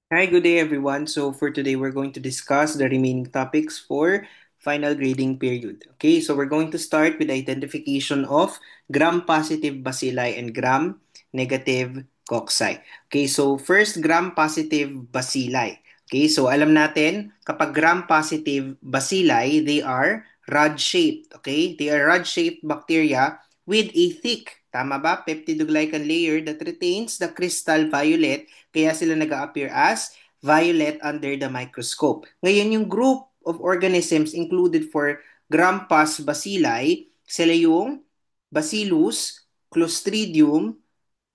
Hi, good day everyone. So for today, we're going to discuss the remaining topics for final grading period. Okay, so we're going to start with identification of gram-positive bacilli and gram-negative cocci. Okay, so first, gram-positive bacilli. Okay, so alam natin, kapag gram-positive bacilli, they are rod-shaped. Okay, they are rod-shaped bacteria with a thick, tama ba, peptidoglycan layer that retains the crystal violet, kaya sila nag-appear as violet under the microscope. Ngayon, yung group of organisms included for Gram-Pus bacilli, sila yung Bacillus, Clostridium,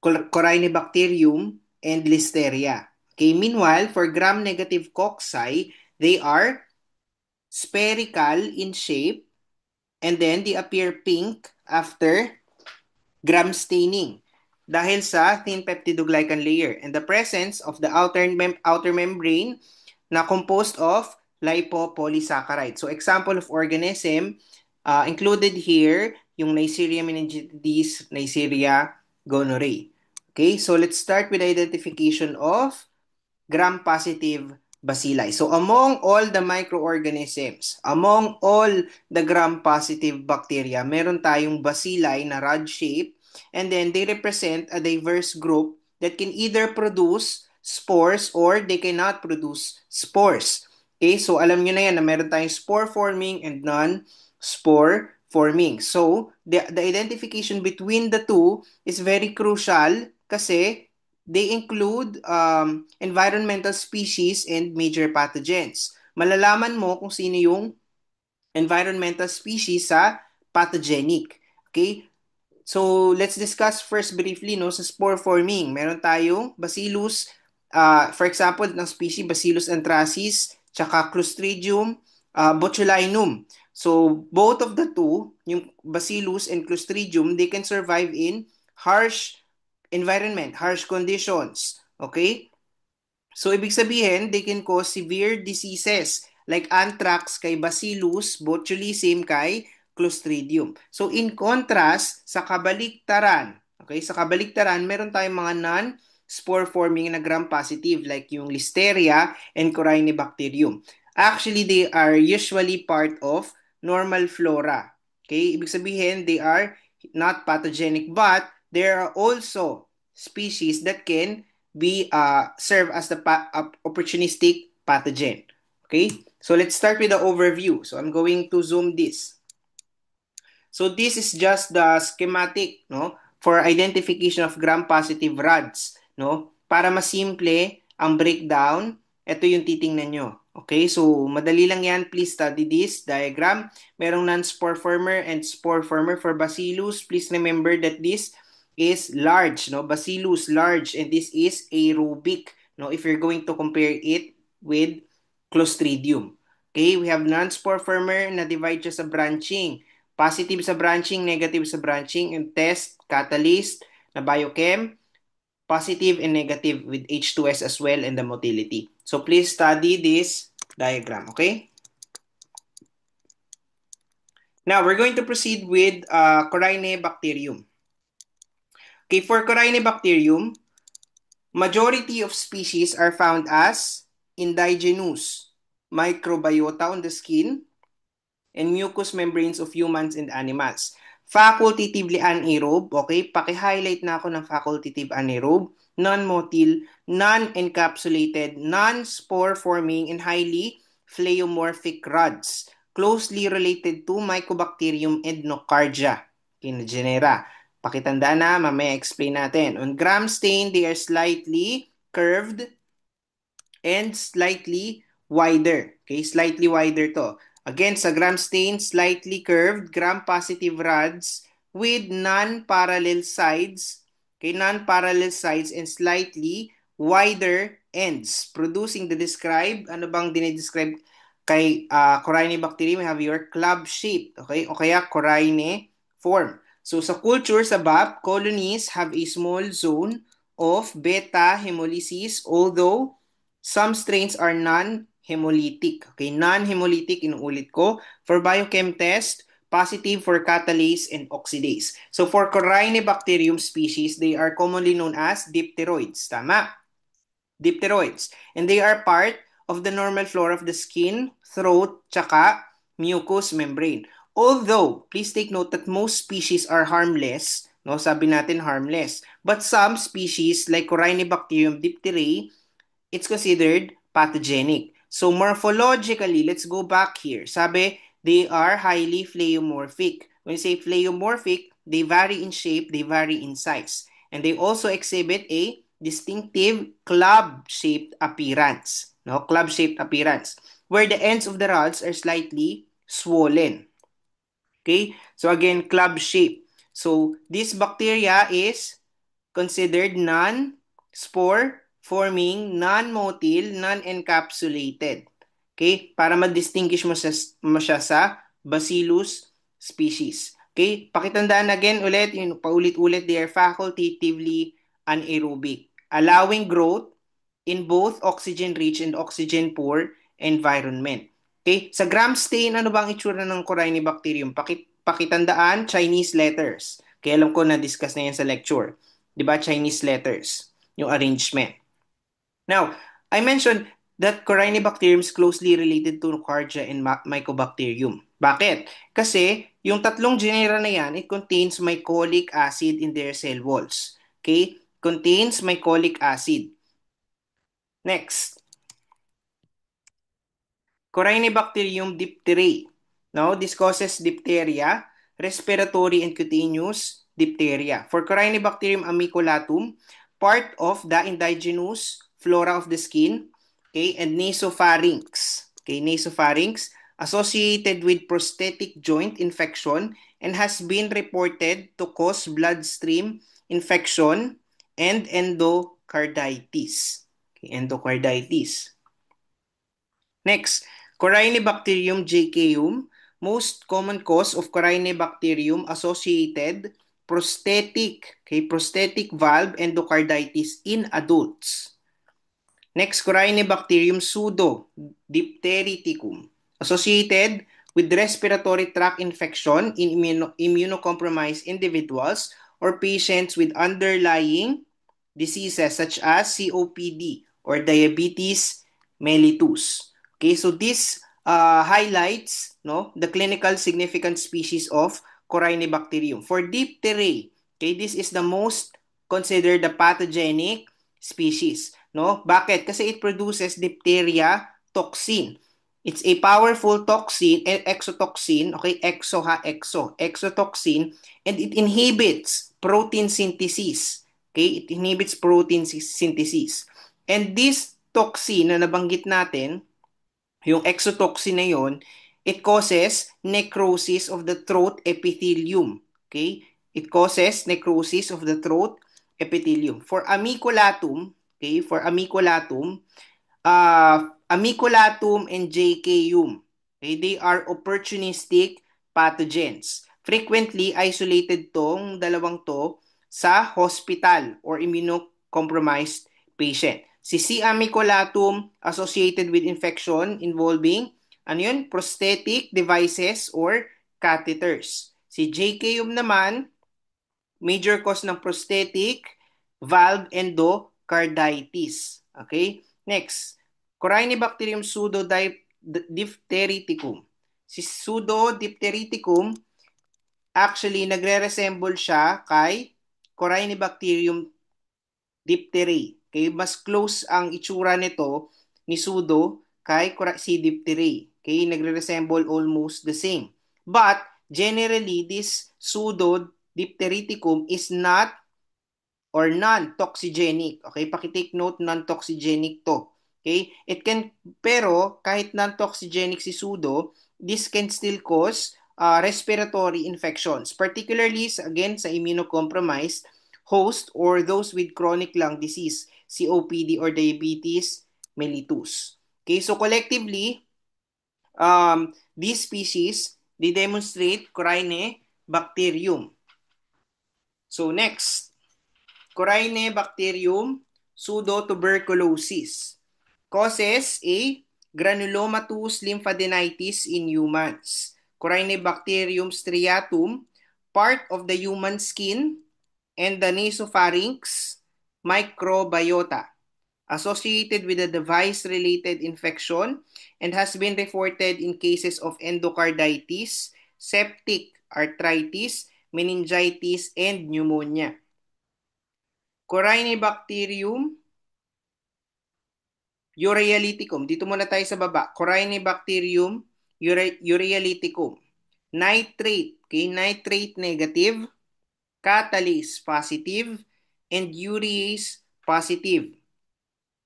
Corynebacterium, and Listeria. Okay, meanwhile, for gram-negative cocci, they are spherical in shape and then they appear pink after gram staining dahil sa thin peptidoglycan layer and the presence of the outer membrane na composed of lipopolysaccharide. So example of organism included here yung Neisseria meningitidis, Neisseria gonorrhoeae. Okay, so let's start with identification of gram-positive bacilli. So among all the microorganisms, among all the gram-positive bacteria, meron tayong bacilli na rod-shaped and then they represent a diverse group that can either produce spores or they cannot produce spores. Okay, so alam nyo na yan na meron tayong spore-forming and non-spore forming. So, the identification between the two is very crucial kasi they include environmental species and major pathogens. Malalaman mo kung sino yung environmental species sa pathogenic. Okay? So, let's discuss first briefly no, sa spore forming. Meron tayong Bacillus, for example, ng species Bacillus anthracis, tsaka Clostridium botulinum. So, both of the two, yung Bacillus and Clostridium, they can survive in harsh environment, harsh conditions. Okay? So, ibig sabihin, they can cause severe diseases like anthrax kay Bacillus, botulism kay Clostridium. So, in contrast, sa kabaliktaran, okay, sa kabaliktaran, meron tayong mga non-spore forming na gram-positive like yung Listeria and Corynebacterium. Actually, they are usually part of normal flora. Okay, ibig sabihin, they are not pathogenic but there are also species that can be serve as the opportunistic pathogen. Okay, so let's start with the overview. So I'm going to zoom this. So this is just the schematic, no, for identification of gram-positive rods, no. Para masimple ang breakdown, ito yung titingnan nyo. Okay, so madali lang yan. Please study this diagram. Merong non-spore former and spore former for Bacillus. Please remember that this is large, no? Bacillus large and this is aerobic, no? If you're going to compare it with Clostridium. Okay, we have non-spore former na divide siya sa branching. Positive sa branching, negative sa branching, and test, catalyst, na biochem, positive and negative with H2S as well and the motility. So please study this diagram, okay? Now, we're going to proceed with Corynebacterium. Okay, for Corynebacterium, majority of species are found as indigenous microbiota on the skin and mucous membranes of humans and animals. Facultatively anaerobe, okay? Paki-highlight na ako ng facultative anaerobe, non-motile, non-encapsulated, non-spore forming, and highly pleomorphic rods, closely related to Mycobacterium and Nocardia, genera. Pakitandaan na, mamaya explain natin. On gram stain, they are slightly curved and slightly wider. Okay, slightly wider to. Again, sa gram stain, slightly curved, gram-positive rods with non-parallel sides. Okay, non-parallel sides and slightly wider ends, producing the described, ano bang dinidescribe kay Corynebacterium? We have your club shape, okay, o kaya form. So sa culture sa BAP, colonies have a small zone of beta hemolysis, although some strains are non-hemolytic. Okay, non-hemolytic, inuulit ko. For biochem test, positive for catalase and oxidase. So for Corynebacterium species, they are commonly known as dipteroids. Tama? Dipteroids. And they are part of the normal flora of the skin, throat, tsaka mucous membrane. Although, please take note that most species are harmless, no? Sabi natin harmless. But some species like Corynebacterium diphtheriae, it's considered pathogenic. So morphologically, let's go back here. Sabi, they are highly pleomorphic. When you say pleomorphic, they vary in shape, they vary in size. And they also exhibit a distinctive club-shaped appearance. No, club-shaped appearance, where the ends of the rods are slightly swollen. Okay? So again, club shape. So this bacteria is considered non-spore forming, non-motile, non-encapsulated. Okay? Para ma-distinguish mo siya sa Bacillus species. Okay? Pakitandaan again ulit, yung paulit-ulit, they are facultatively anaerobic, allowing growth in both oxygen-rich and oxygen-poor environment. Okay? Sa gram stain, ano bang itsura ng Corynebacterium? Pakitandaan, Chinese letters. Kaya alam ko na-discuss na yan sa lecture. 'Di ba? Chinese letters, yung arrangement. Now, I mentioned that Corynebacterium is closely related to Nocardia and Mycobacterium. Bakit? Kasi yung tatlong genera na yan, it contains mycolic acid in their cell walls. Okay? Contains mycolic acid. Next, Corynebacterium diphtheriae. Now, this causes diphtheria, respiratory and cutaneous diphtheria. For Corynebacterium amiculatum, part of the indigenous flora of the skin, okay, and nasopharynx. Okay, nasopharynx associated with prosthetic joint infection and has been reported to cause bloodstream infection and endocarditis. Okay, endocarditis. Next, Corynebacterium jejacum, most common cause of Corynebacterium associated prosthetic, okay, prosthetic valve endocarditis in adults. Next, Corynebacterium pseudo-diphtheriticum, associated with respiratory tract infection in immunocompromised individuals or patients with underlying diseases such as COPD or diabetes mellitus. Okay, so this highlights the clinical significant species of Corynebacterium. For diphtheria, okay, this is the most considered the pathogenic species. No? Bakit? Kasi it produces diphtheria toxin. It's a powerful toxin, exotoxin, okay, exotoxin, and it inhibits protein synthesis. Okay, it inhibits protein synthesis. And this toxin na nabanggit natin, yung exotoxin na yon, it causes necrosis of the throat epithelium. Okay? It causes necrosis of the throat epithelium. For amiculatum, okay, for amiculatum, amiculatum and jejacum, okay, they are opportunistic pathogens. Frequently isolated tong dalawang to sa hospital or immunocompromised patient. Si C. amiculatum associated with infection involving prosthetic devices or catheters. Si jejacum naman, major cause ng prosthetic valve endocarditis. Okay? Next, Corynebacterium pseudo-diphtheriticum. Si pseudo-diphtheriticum, actually, nagre-resemble siya kay Corynebacterium diphtheriae. Okay? Mas close ang itsura nito ni pseudo kay si diphtheriae. Okay? Nagre-resemble almost the same. But, generally, this pseudo-diphtheriticum is not or non-toxigenic. Okay? Paki-take note, non-toxigenic to. Okay? Pero kahit non-toxigenic si pseudo, this can still cause respiratory infections, particularly again sa immunocompromised host or those with chronic lung disease, COPD or diabetes mellitus. Okay, so collectively, these species, they demonstrate Corynebacterium. So next, Corynebacterium pseudotuberculosis causes a granulomatous lymphadenitis in humans. Corynebacterium striatum, part of the human skin and the nasopharynx microbiota, associated with a device-related infection and has been reported in cases of endocarditis, septic arthritis, meningitis, and pneumonia. Corynebacterium urealyticum. Dito muna tayo sa baba. Corynebacterium urealyticum. Nitrate, okay? Nitrate negative, catalase positive, and urease positive.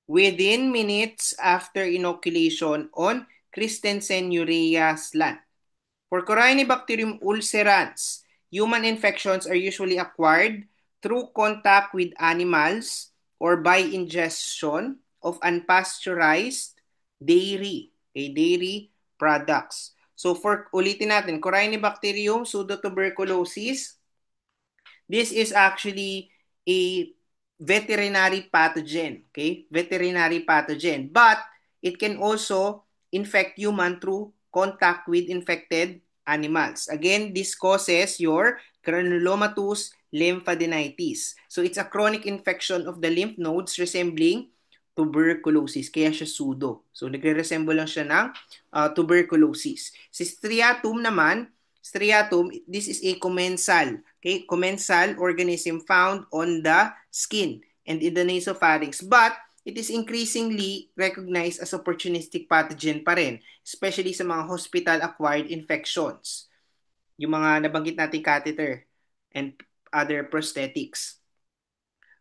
Within minutes after inoculation on Christensen urea slant. For Corynebacterium ulcerans, human infections are usually acquired through contact with animals or by ingestion of unpasteurized dairy, okay, dairy products. So for ulitin natin, Corynebacterium pseudotuberculosis, this is actually a veterinary pathogen, okay? Veterinary pathogen, but it can also infect human through contact with infected animals. Again, this causes your granulomatous lymphadenitis. So it's a chronic infection of the lymph nodes resembling tuberculosis. Kaya siya pseudo. So nagre-resemble lang siya ng tuberculosis. Si striatum naman, striatum, this is a commensal. Okay, commensal organism found on the skin and in the nasopharynx. But it is increasingly recognized as opportunistic pathogen pa rin, especially sa mga hospital-acquired infections. Yung mga nabanggit nating catheter and other prosthetics.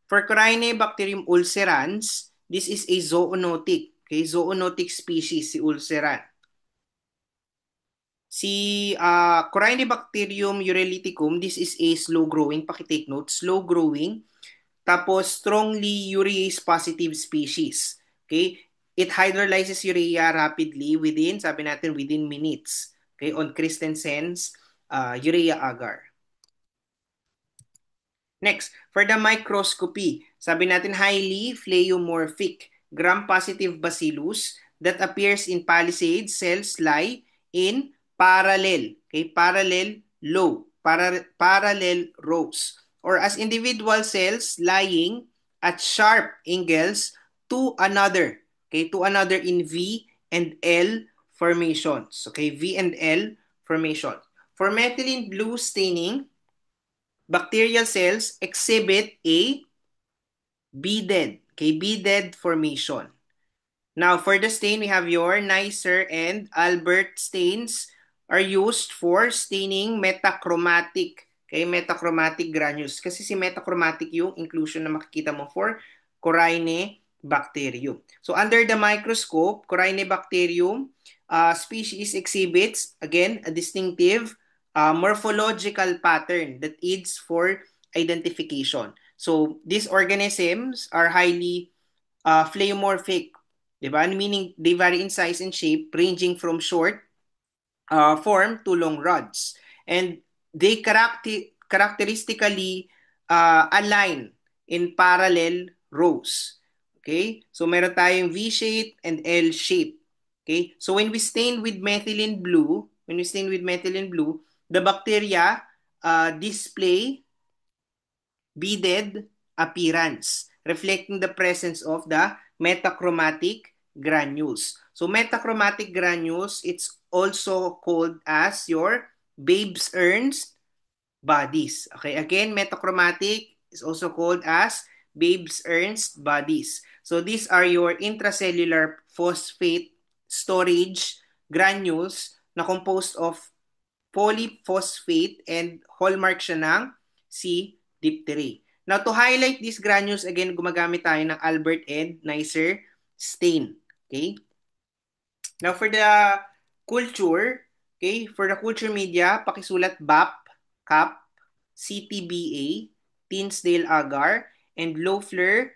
For Corynebacterium ulcerans, this is a zoonotic. Okay, zoonotic species, si ulceran. Si Corynebacterium urealyticum, this is a slow-growing, pakitake note, slow-growing, tapos strongly urease positive species. Okay? It hydrolyzes urea rapidly within, sabi natin, within minutes. Okay? On Christensen's urea agar. Next, for the microscopy, sabi natin highly pleomorphic gram-positive bacillus that appears in palisade cells lie in parallel, okay, parallel rows, or as individual cells lying at sharp angles to another, okay, to another in V and L formations, okay, V and L formation. For methylene blue staining, bacterial cells exhibit a beaded, okay, beaded formation. Now, for the stain, we have your Neisser and Albert stains are used for staining metachromatic, okay, metachromatic granules. Kasi si metachromatic yung inclusion na makikita mo for Corynebacterium. So, under the microscope, Corynebacterium species exhibits, again, a distinctive morphological pattern that aids for identification. So, these organisms are highly pleomorphic, diba? Meaning they vary in size and shape, ranging from short form to long rods. And they characteristically align in parallel rows. Okay? So meron tayong V-shape and L-shape. Okay? So when we stain with methylene blue, the bacteria display beaded appearance, reflecting the presence of the metachromatic granules. So metachromatic granules, it's also called as your Babes Ernst bodies. Okay, again, metachromatic is also called as Babes Ernst bodies. So these are your intracellular phosphate storage granules na composed of polyphosphate and hallmark siya ng C-diphthery. Now, to highlight these granules, again, gumagamit tayo ng Albert and Neisser stain. Okay? Now, for the culture, okay, for the culture media, pakisulat BAP, CAP, CTBA, Tinsdale agar, and Loeffler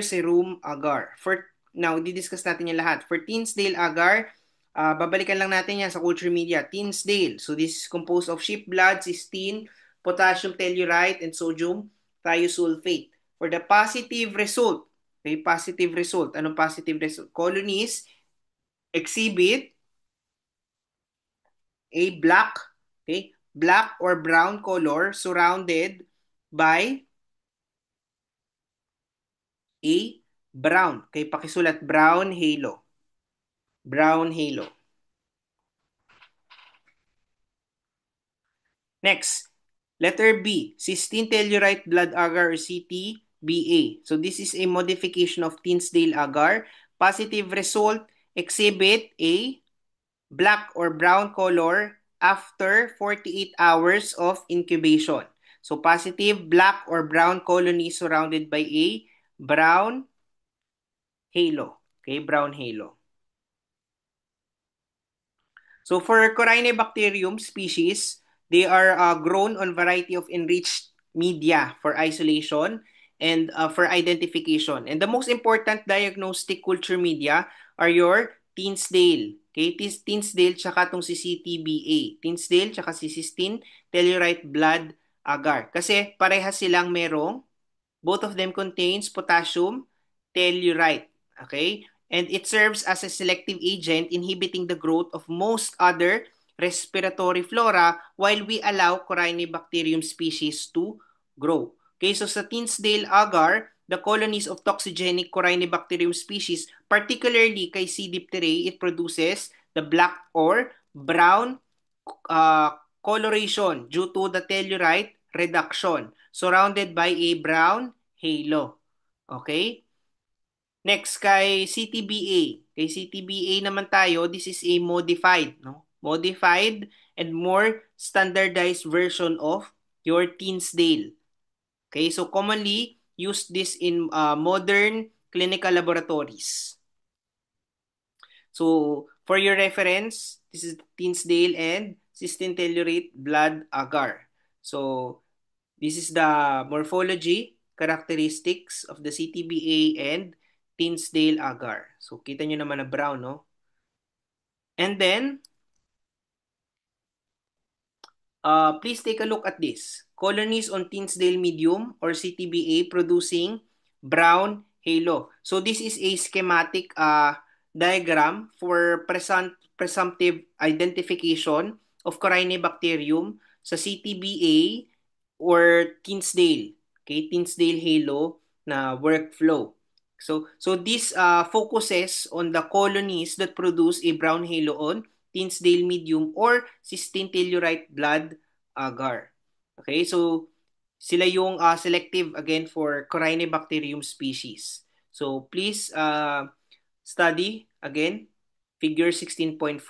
serum agar. For now, didiscuss natin yung lahat. For Tinsdale agar, babalikan lang natin yan sa culture media. Tinsdale. So this is composed of sheep blood, cysteine, potassium tellurite, and sodium thiosulfate. For the positive result, okay, positive result. Anong positive result? Colonies exhibit a black, okay, black or brown color surrounded by a Brown. Okay, pakisulat brown halo. Brown halo. Next, letter B, cysteine tellurite blood agar or CTBA. So this is a modification of Tinsdale agar. Positive result, exhibit a black or brown color after 48 hours of incubation. So positive black or brown colony surrounded by a brown halo. Okay, brown halo. So for Corynebacterium species, they are grown on variety of enriched media for isolation and for identification. And the most important diagnostic culture media are your Tinsdale. Okay, Tinsdale tsaka tong si CTBA. Tinsdale tsaka si cysteine tellurite blood agar. Kasi parehas silang merong, both of them contains potassium tellurite. Okay? And it serves as a selective agent inhibiting the growth of most other respiratory flora while we allow Corynebacterium species to grow. Okay, so sa Tinsdale agar, the colonies of toxigenic Corynebacterium species, particularly kay C. diphtheriae, it produces the black or brown coloration due to the tellurite reduction surrounded by a brown halo. Okay? Next, kay CTBA. Kay CTBA naman tayo, this is a modified, no? Modified and more standardized version of your Tinsdale. Okay, so commonly used this in modern clinical laboratories. So, for your reference, this is Tinsdale and cysteine tellurate blood agar. So, this is the morphology, characteristics of the CTBA and Tinsdale agar. So, kita nyo naman na brown, no? And then, please take a look at this. Colonies on Tinsdale medium or CTBA producing brown halo. So this is a schematic diagram for presumptive identification of Corynebacterium sa CTBA or Tinsdale. Okay, Tinsdale halo na workflow. So this focuses on the colonies that produce a brown halo on Tinsdale medium or cysteine tellurite blood agar. Okay, so sila yung selective again for Corynebacterium species. So please study again figure 16.4.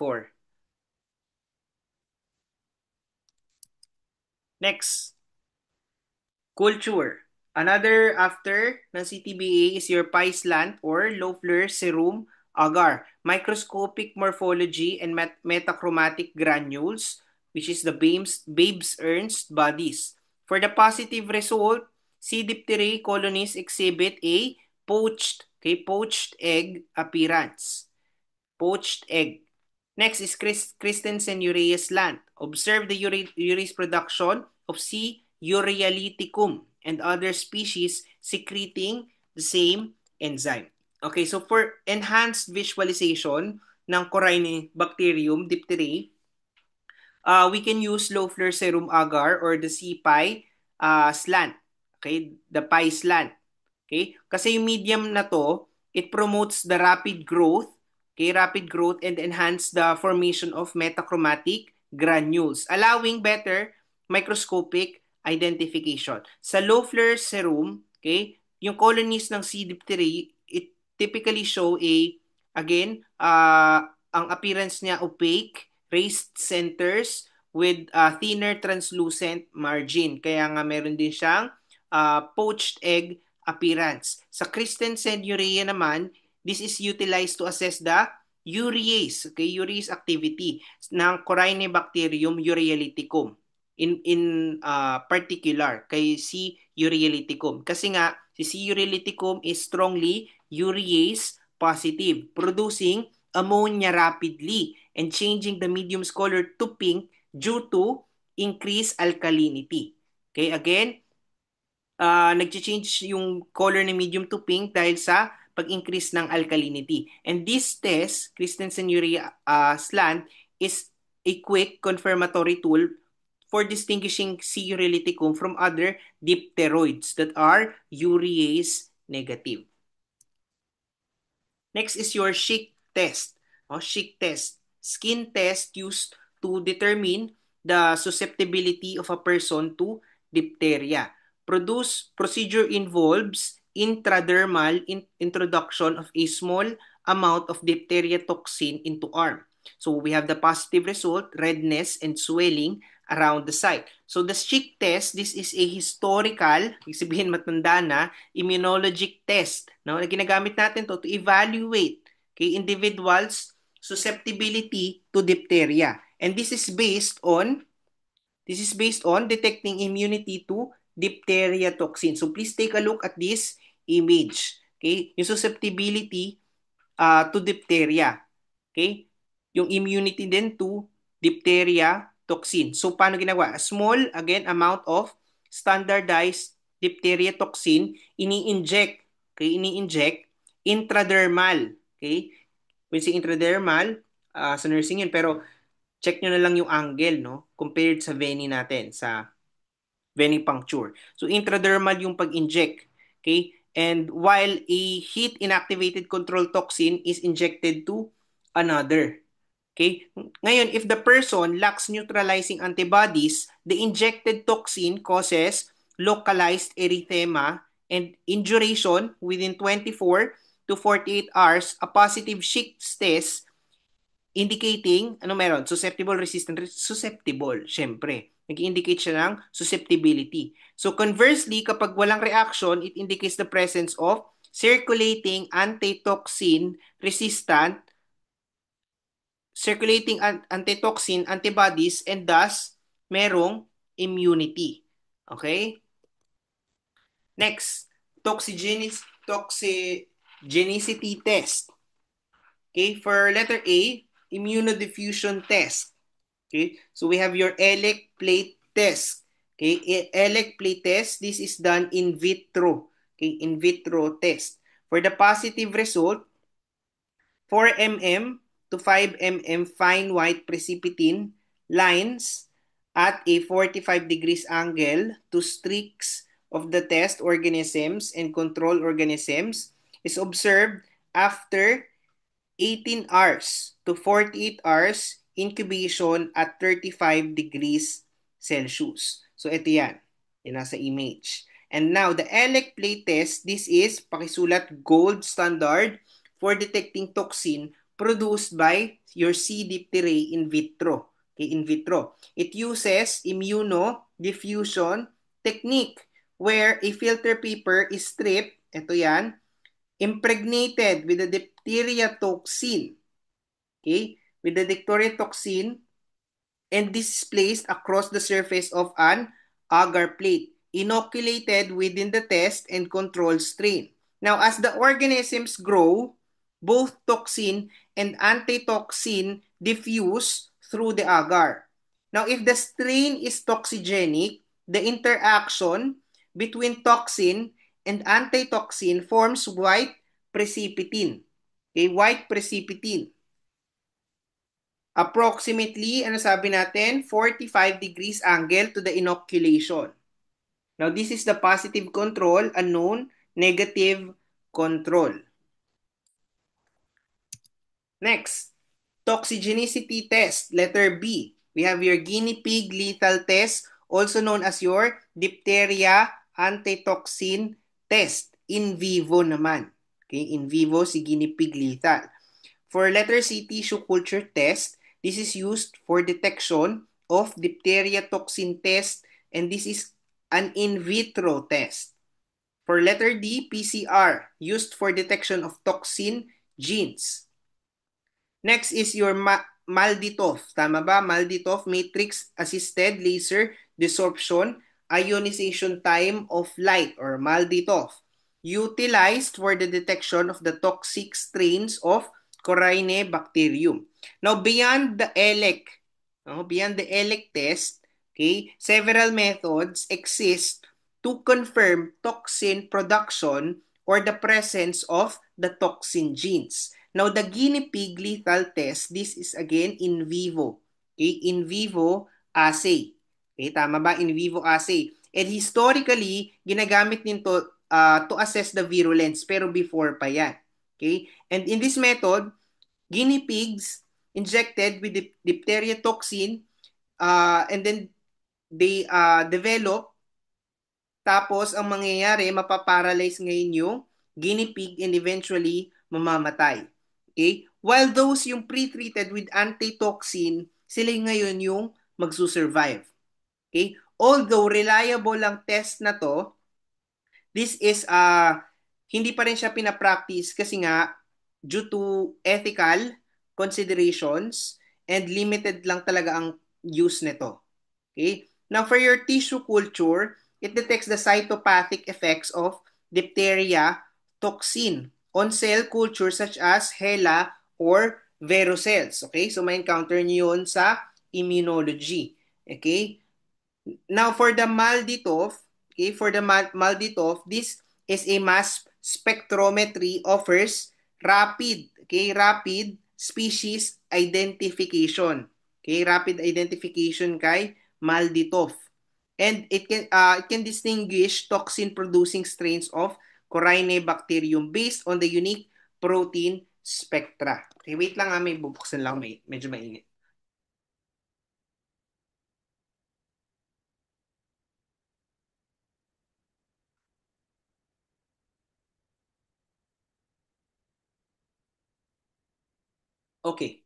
Next, culture. Another after ng CTBA is your Paislant or Loeffler serum agar. Microscopic morphology and metachromatic granules, which is the Babes Ernst bodies. For the positive result, C. diphtheriae colonies exhibit a poached egg appearance. Poached egg. Next is Christensen-Urea's slant. Observe the urease production of C. urealyticum and other species secreting the same enzyme. Okay, so for enhanced visualization ng Corynebacterium diphtheriae, we can use Loeffler serum agar or the CPI slant. Okay, the PI slant. Okay, kasi yung medium na to, it promotes the rapid growth, okay, rapid growth and enhance the formation of metachromatic granules, allowing better microscopic identification. Sa Loeffler serum, okay, yung colonies ng C. diphtheriae, it typically show again, ang appearance niya opaque, raised centers with thinner translucent margin. Kaya nga meron din siyang poached egg appearance. Sa Christensen urea naman, this is utilized to assess the urease, okay, urease activity ng Corynebacterium urealyticum. In particular, kay C. urealyticum. Kasi nga, si C. urealyticum is strongly urease positive, producing ammonia rapidly and changing the medium's color to pink due to increased alkalinity. Okay, again, nag-change yung color ng medium to pink dahil sa pag-increase ng alkalinity. And this test, Christensen urea slant, is a quick confirmatory tool for distinguishing C. urealyticum from other diphtheroids that are urease negative. Next is your Schick test. Schick test. Skin test used to determine the susceptibility of a person to diphtheria. Procedure involves intradermal introduction of a small amount of diphtheria toxin into arm. So we have the positive result, redness and swelling around the site. So the Schick test, this is a historical, ibig sabihin matanda na, immunologic test, no? Na ginagamit natin to evaluate individuals susceptibility to diphtheria. And this is based on detecting immunity to diphtheria toxin. So please take a look at this image. Okay? Yung susceptibility to diphtheria. Okay? Yung immunity din to diphtheria toxin. So paano ginagawa? A small, again, amount of standardized diphtheria toxin ini-inject. Okay? Ini-inject intradermal. Okay? When say intradermal, sa nursing yun, pero check nyo na lang yung angle, no? Compared sa veni natin, sa venipuncture. So intradermal yung pag-inject. Okay? And while a heat inactivated control toxin is injected to another. Okay? Ngayon, if the person lacks neutralizing antibodies, the injected toxin causes localized erythema, and in duration, within 24 to 48 hours, a positive Schick test indicating, ano meron? Susceptible, resistant, susceptible, syempre. Nag-indicate siya ng susceptibility. So conversely, kapag walang reaction, it indicates the presence of circulating antitoxin resistant, antitoxin antibodies, and thus merong immunity. Okay? Next, toxigenicity test. Okay, for letter A, immunodiffusion test. Okay, so we have your ELEC plate test. Okay, ELEC plate test, this is done in vitro. Okay, in vitro test. For the positive result, 4 mm to 5 mm fine white precipitin lines at a 45 degrees angle to streaks of the test organisms and control organisms is observed after 18 hours to 48 hours incubation at 35 degrees Celsius. So ito yan. Yan nasa image. And now, the ELEC plate test, this is, pakisulat, gold standard for detecting toxin produced by your C. diphtheriae in vitro. Okay, in vitro. It uses immunodiffusion technique where a filter paper is stripped, ito yan, impregnated with the diphtheria toxin, okay, with the diphtheria toxin, and this is placed across the surface of an agar plate, inoculated within the test and control strain. Now, as the organisms grow, both toxin and antitoxin diffuse through the agar. Now, if the strain is toxigenic, the interaction between toxin and antitoxin forms white precipitin. Okay, white precipitin. Approximately, ano sabi natin, 45 degrees angle to the inoculation. Now, this is the positive control, unknown, negative control. Next, toxigenicity test, letter B. We have your guinea pig lethal test, also known as your diphtheria antitoxin test. In vivo naman. Okay, in vivo si guinea pig lethal. For letter C, tissue culture test, this is used for detection of diphtheria toxin test, and this is an in vitro test. For letter D, PCR, used for detection of toxin genes. Next is your MALDI-TOF. Tama ba? MALDI-TOF, Matrix Assisted Laser Desorption Ionization Time of Light, or MALDI-TOF, utilized for the detection of the toxic strains of Corynebacterium. Now, beyond the ELEC test, okay, several methods exist to confirm toxin production or the presence of the toxin genes. Now, the guinea pig lethal test, this is again in vivo. Okay, in vivo assay. Okay, tama ba? In vivo assay. And historically, ginagamit nito to assess the virulence, pero before pa yan. Okay? And in this method, guinea pigs injected with the diphtheria toxin, and then they develop. Tapos, ang mangyayari, mapaparalyze ngayon yung guinea pig and eventually mamamatay. Okay? While those yung pre-treated with antitoxin, sila ngayon yung magsusurvive. Okay? Although reliable lang test na to, this is hindi pa rin siya pinapractice kasi nga due to ethical considerations and limited lang talaga ang use nito. Okay? Now for your tissue culture, it detects the cytopathic effects of diphtheria toxin on cell culture such as HeLa or verocells. Okay? So may encounter niyo yun sa immunology. Okay? Now, for the MALDI-TOF, okay, for the MALDI-TOF, this is a mass spectrometry offers rapid species identification. Okay, rapid identification kay MALDI-TOF. And it can distinguish toxin-producing strains of Corynebacterium based on the unique protein spectra. Okay, wait lang may bubuksan lang, medyo mainit. Okay.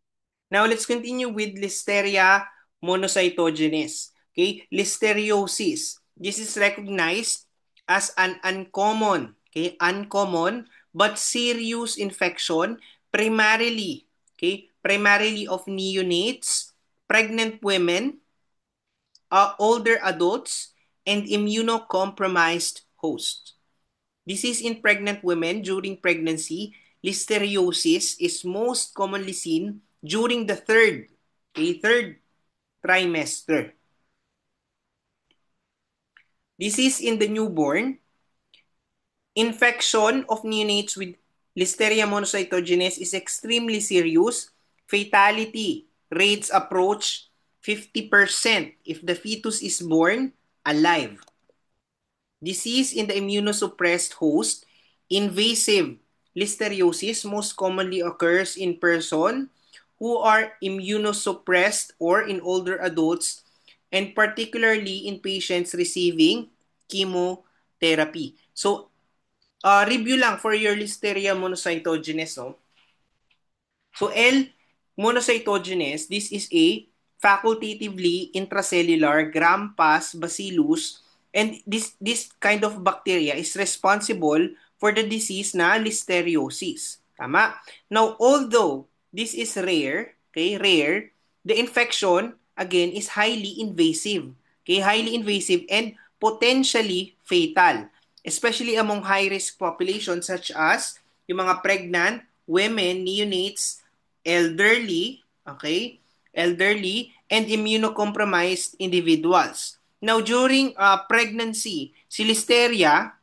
Now let's continue with Listeria monocytogenes. Okay, listeriosis. This is recognized as an uncommon but serious infection primarily of neonates, pregnant women, older adults, and immunocompromised hosts. Disease in pregnant women during pregnancy, listeriosis is most commonly seen during the third trimester. Disease in the newborn, infection of neonates with Listeria monocytogenes is extremely serious. Fatality rates approach 50% if the fetus is born alive. Disease in the immunosuppressed host, invasive listeriosis most commonly occurs in person who are immunosuppressed or in older adults and particularly in patients receiving chemotherapy. So, review lang for your Listeria monocytogenes. No? So L monocytogenes, this is a facultatively intracellular gram-pass bacillus, and this kind of bacteria is responsible for the disease na listeriosis. Tama? Now, although this is rare, okay, rare, the infection again is highly invasive. Okay, highly invasive and potentially fatal, especially among high-risk populations such as yung mga pregnant, women, neonates, elderly, okay, elderly, and immunocompromised individuals. Now, during pregnancy, si Listeria,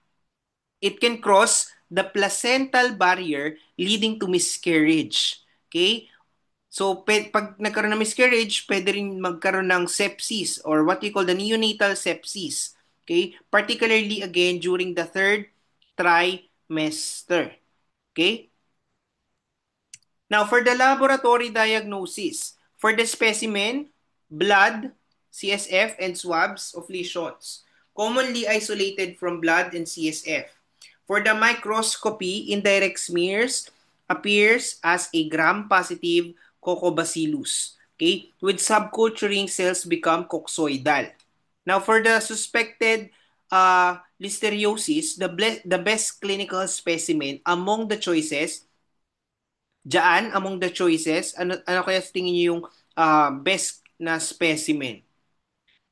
it can cross the placental barrier leading to miscarriage. Okay? So, pag nagkaroon ng miscarriage, pwede rin magkaroon ng sepsis or what we call the neonatal sepsis. Okay? Particularly, again, during the third trimester. Okay? Now, for the laboratory diagnosis, for the specimen, blood, CSF, and swabs of lesions, commonly isolated from blood and CSF. For the microscopy, indirect smears appears as a gram-positive Coccobacillus. Okay? With subculturing, cells become coccoidal. Now, for the suspected listeriosis, the best clinical specimen among the choices among the choices, ano kaya sa tingin niyo yung best na specimen?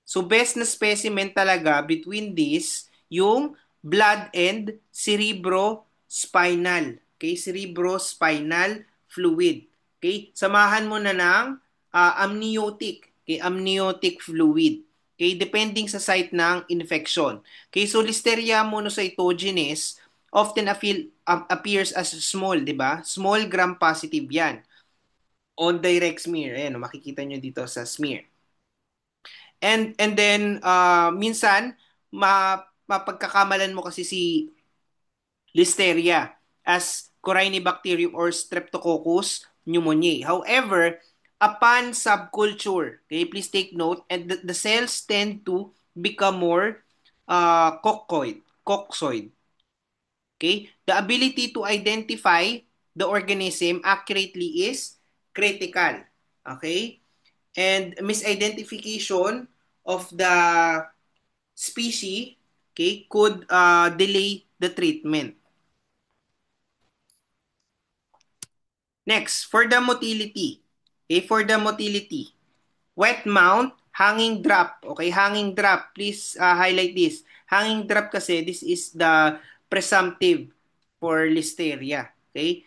So, best na specimen talaga between this, yung blood and cerebrospinal. Okay, cerebrospinal fluid. Okay, samahan mo na ng amniotic. Okay, amniotic fluid. Okay, depending sa site ng infection. Okay, so Listeria monocytogenes often appears as small, di ba? Small gram-positive yan. On direct smear. Ayan, makikita nyo dito sa smear. And then minsan mapagkakamalan mo kasi si Listeria as Corynebacterium or Streptococcus pneumoniae. However, upon subculture, okay, please take note, and the cells tend to become more coccoid. Okay? The ability to identify the organism accurately is critical. Okay? And misidentification of the species, okay, could delay the treatment. Next, for the motility. Okay, for the motility. Wet mount, hanging drop. Okay, hanging drop. Please highlight this. Hanging drop kasi, this is the presumptive for Listeria. Okay?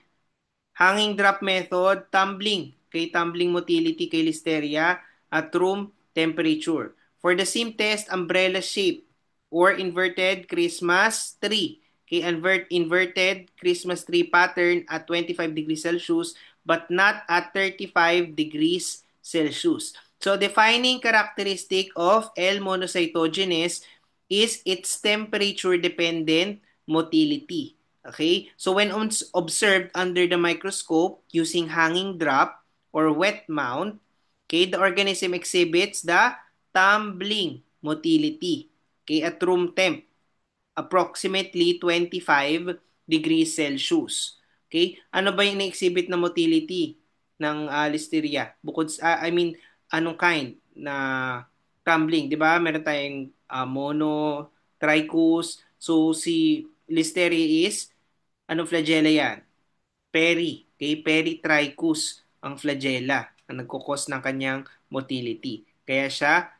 Hanging drop method, tumbling. Okay, tumbling motility kay Listeria at room temperature. For the same test, umbrella shape or inverted Christmas tree. Okay, inverted Christmas tree pattern at 25 degrees Celsius but not at 35 degrees Celsius. So, defining characteristic of L. monocytogenes is its temperature-dependent motility. Okay? So, when observed under the microscope using hanging drop or wet mount, okay, the organism exhibits the tumbling motility, okay, at room temp, approximately 25 degrees Celsius. Okay? Ano ba yung na-exhibit na motility ng Listeria? Bukod sa, anong kind na tumbling, di ba? Meron tayong mono, trichus. So, si Listeria is, anong flagella yan? Peri. Okay? Peritrichus ang flagella ang nagkukos ng kanyang motility. Kaya siya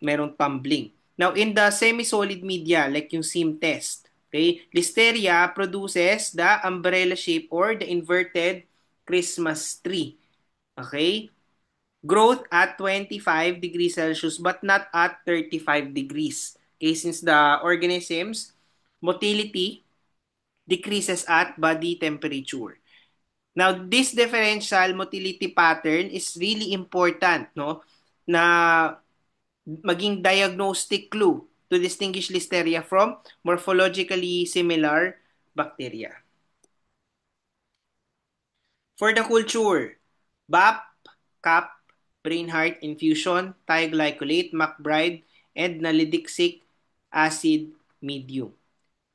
merong tumbling. Now, in the semi-solid media, like yung SIM test, okay, Listeria produces the umbrella shape or the inverted Christmas tree. Okay? Growth at 25 degrees Celsius but not at 35 degrees. Okay, since the organism's motility decreases at body temperature. Now, this differential motility pattern is really important, no? Na maging diagnostic clue to distinguish Listeria from morphologically similar bacteria. For the culture, BAP, CAP, brain heart infusion, thioglycolate, McBride, and nalidixic acid medium.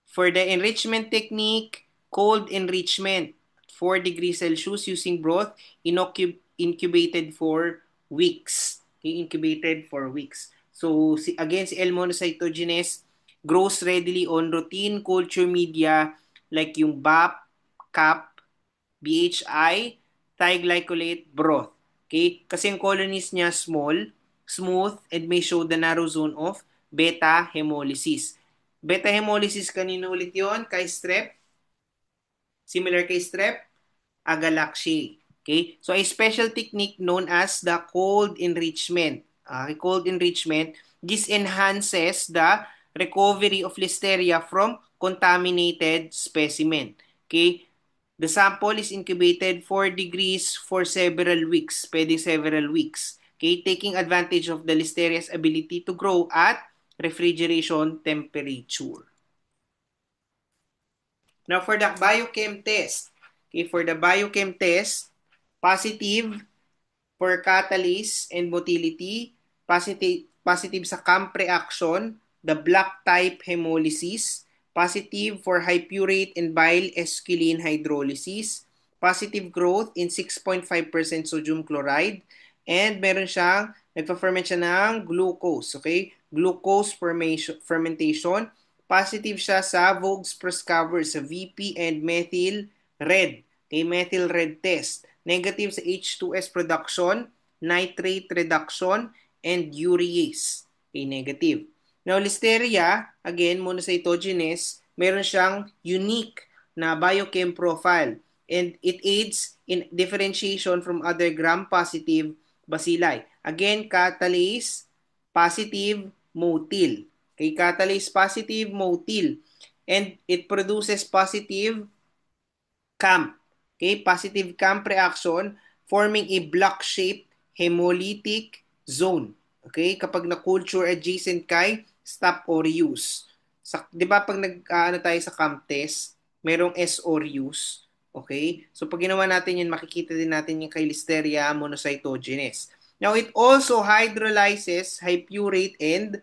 For the enrichment technique, cold enrichment, 4 degrees Celsius using broth, incubated for weeks. Okay, incubated for weeks. So, again, si L. monocytogenes grows readily on routine culture media like yung BAP, CAP, BHI, thioglycolate, broth. Okay? Kasi yung colonies niya small, smooth, and may show the narrow zone of beta hemolysis. Beta hemolysis, kanino ulit yun? Kay strep? Similar kay strep? Agalactiae. Okay? So, a special technique known as the cold enrichment. Cold enrichment, this enhances the recovery of Listeria from contaminated specimen. Okay? The sample is incubated 4 degrees for several weeks. Pwede several weeks. Okay? Taking advantage of the Listeria's ability to grow at refrigeration temperature. Now, for the biochem test, okay, for the biochem test, positive for catalyst and motility, positive sa CAMP reaction, the black type hemolysis, positive for hypurate and bile esquilene hydrolysis, positive growth in 6.5% sodium chloride, and meron siyang, nagpa-ferment siya ng glucose, okay? Glucose fermentation, positive siya sa Voges Prescover sa VP and methyl red, okay? Methyl red test. Negative sa H2S production, nitrate reduction, and urease. Okay, negative. Now, Listeria, again, monocytogenes, meron siyang unique na biochem profile and it aids in differentiation from other gram-positive bacilli. Again, catalase, positive, motil. Okay, catalase positive, motil. And it produces positive CAMP. Okay, positive CAMP reaction forming a block-shaped hemolytic zone. Okay, kapag na-culture adjacent kay stop or use. 'Di ba pag tayo sa CAMP test, merong S or use. Okay? So pag ginawa natin yun, makikita din natin yung kay Listeria monocytogenes. Now, it also hydrolyzes hypurate and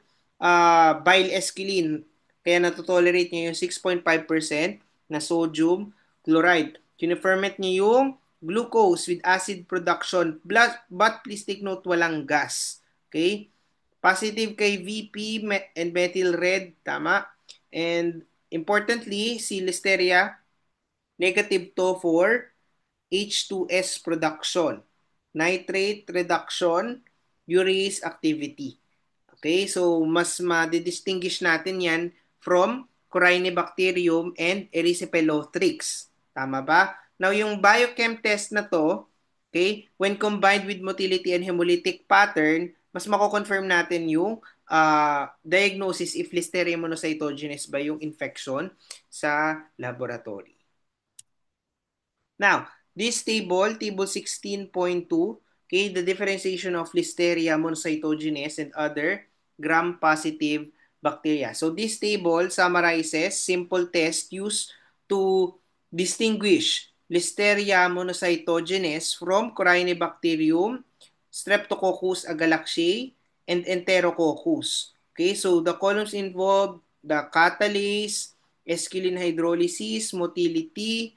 bile esquilin. Kaya natotolerate niya yung 6.5% na sodium chloride. Kine-ferment niya yung glucose with acid production, but please take note, walang gas. Okay? Positive kay VP and methyl red, tama. And importantly, si Listeria, negative to for H2S production, nitrate reduction, urease activity. Okay, so mas ma-distinguish natin yan from Corynebacterium and Erysipelotrix. Tama ba? Now, yung biochem test na to, okay, when combined with motility and hemolytic pattern, mas mako-confirm natin yung diagnosis if Listeria monocytogenes ba yung infection sa laboratory. Now, this table, table 16.2, okay, the differentiation of Listeria monocytogenes and other gram-positive bacteria. So this table summarizes simple tests used to distinguish Listeria monocytogenes from Corynebacterium, Streptococcus agalactiae, and Enterococcus. Okay, so the columns involve the catalase, esquilin hydrolysis, motility,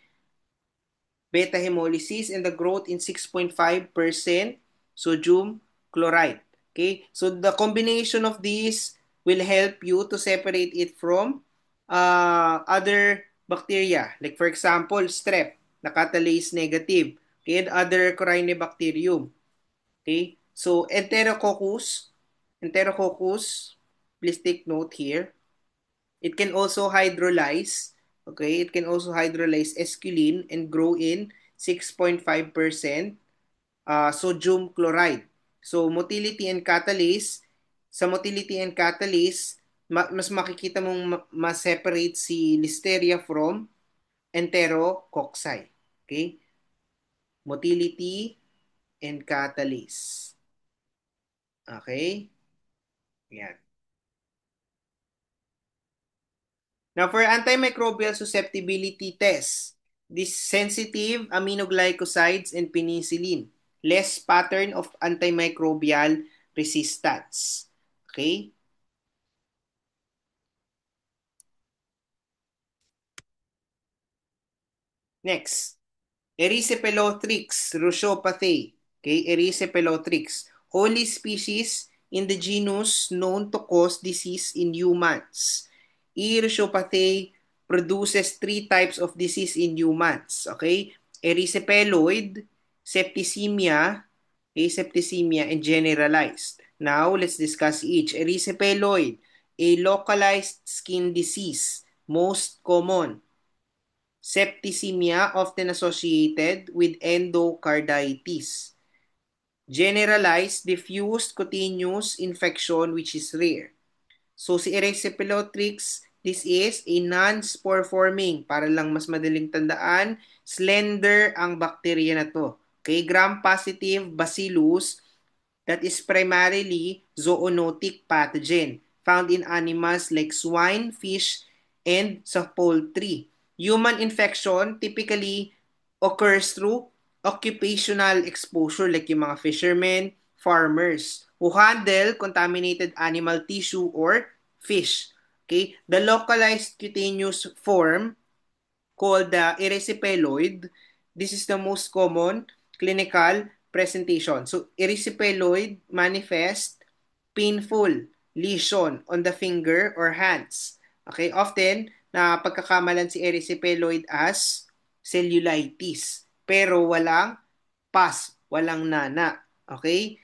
beta hemolysis, and the growth in 6.5% sodium chloride. Okay, so the combination of these will help you to separate it from other bacteria. Like for example, strep, na catalase negative. Okay, and other Corynebacterium. Okay, so Enterococcus, please take note here. It can also hydrolyze, okay? It can also hydrolyze esquilin and grow in 6.5% sodium chloride. So, motility and catalase, sa motility and catalase, mas makikita mong ma-separate si Listeria from Enterococci. Okay? Motility and catalase. Okay? Yan. Now, for antimicrobial susceptibility test, this sensitive aminoglycosides and penicillin, less pattern of antimicrobial resistance. Okay? Next, Erysipelotrix ruchopathae. Okay, Erysipelotrix, holy species in the genus known to cause disease in humans. Erysipeloid produces three types of disease in humans. Okay, erysipeloid, septicemia, asepticemia, and generalized. Now, let's discuss each. Erysipeloid, a localized skin disease, most common. Septicemia, often associated with endocarditis. Generalized diffuse cutaneous infection, which is rare. So si Erysipelotrix, this is a non-spore forming. Para lang mas madaling tandaan, slender ang bacteria na to. Okay, gram-positive bacillus that is primarily zoonotic pathogen found in animals like swine, fish, and sa poultry. Human infection typically occurs through occupational exposure like yung mga fishermen, farmers who handle contaminated animal tissue or fish. Okay? The localized cutaneous form called the erysipeloid, this is the most common clinical presentation. So, erysipeloid manifest painful lesion on the finger or hands. Okay, often na pagkakamalan si erysipeloid as cellulitis, pero walang pus, walang nana. Okay?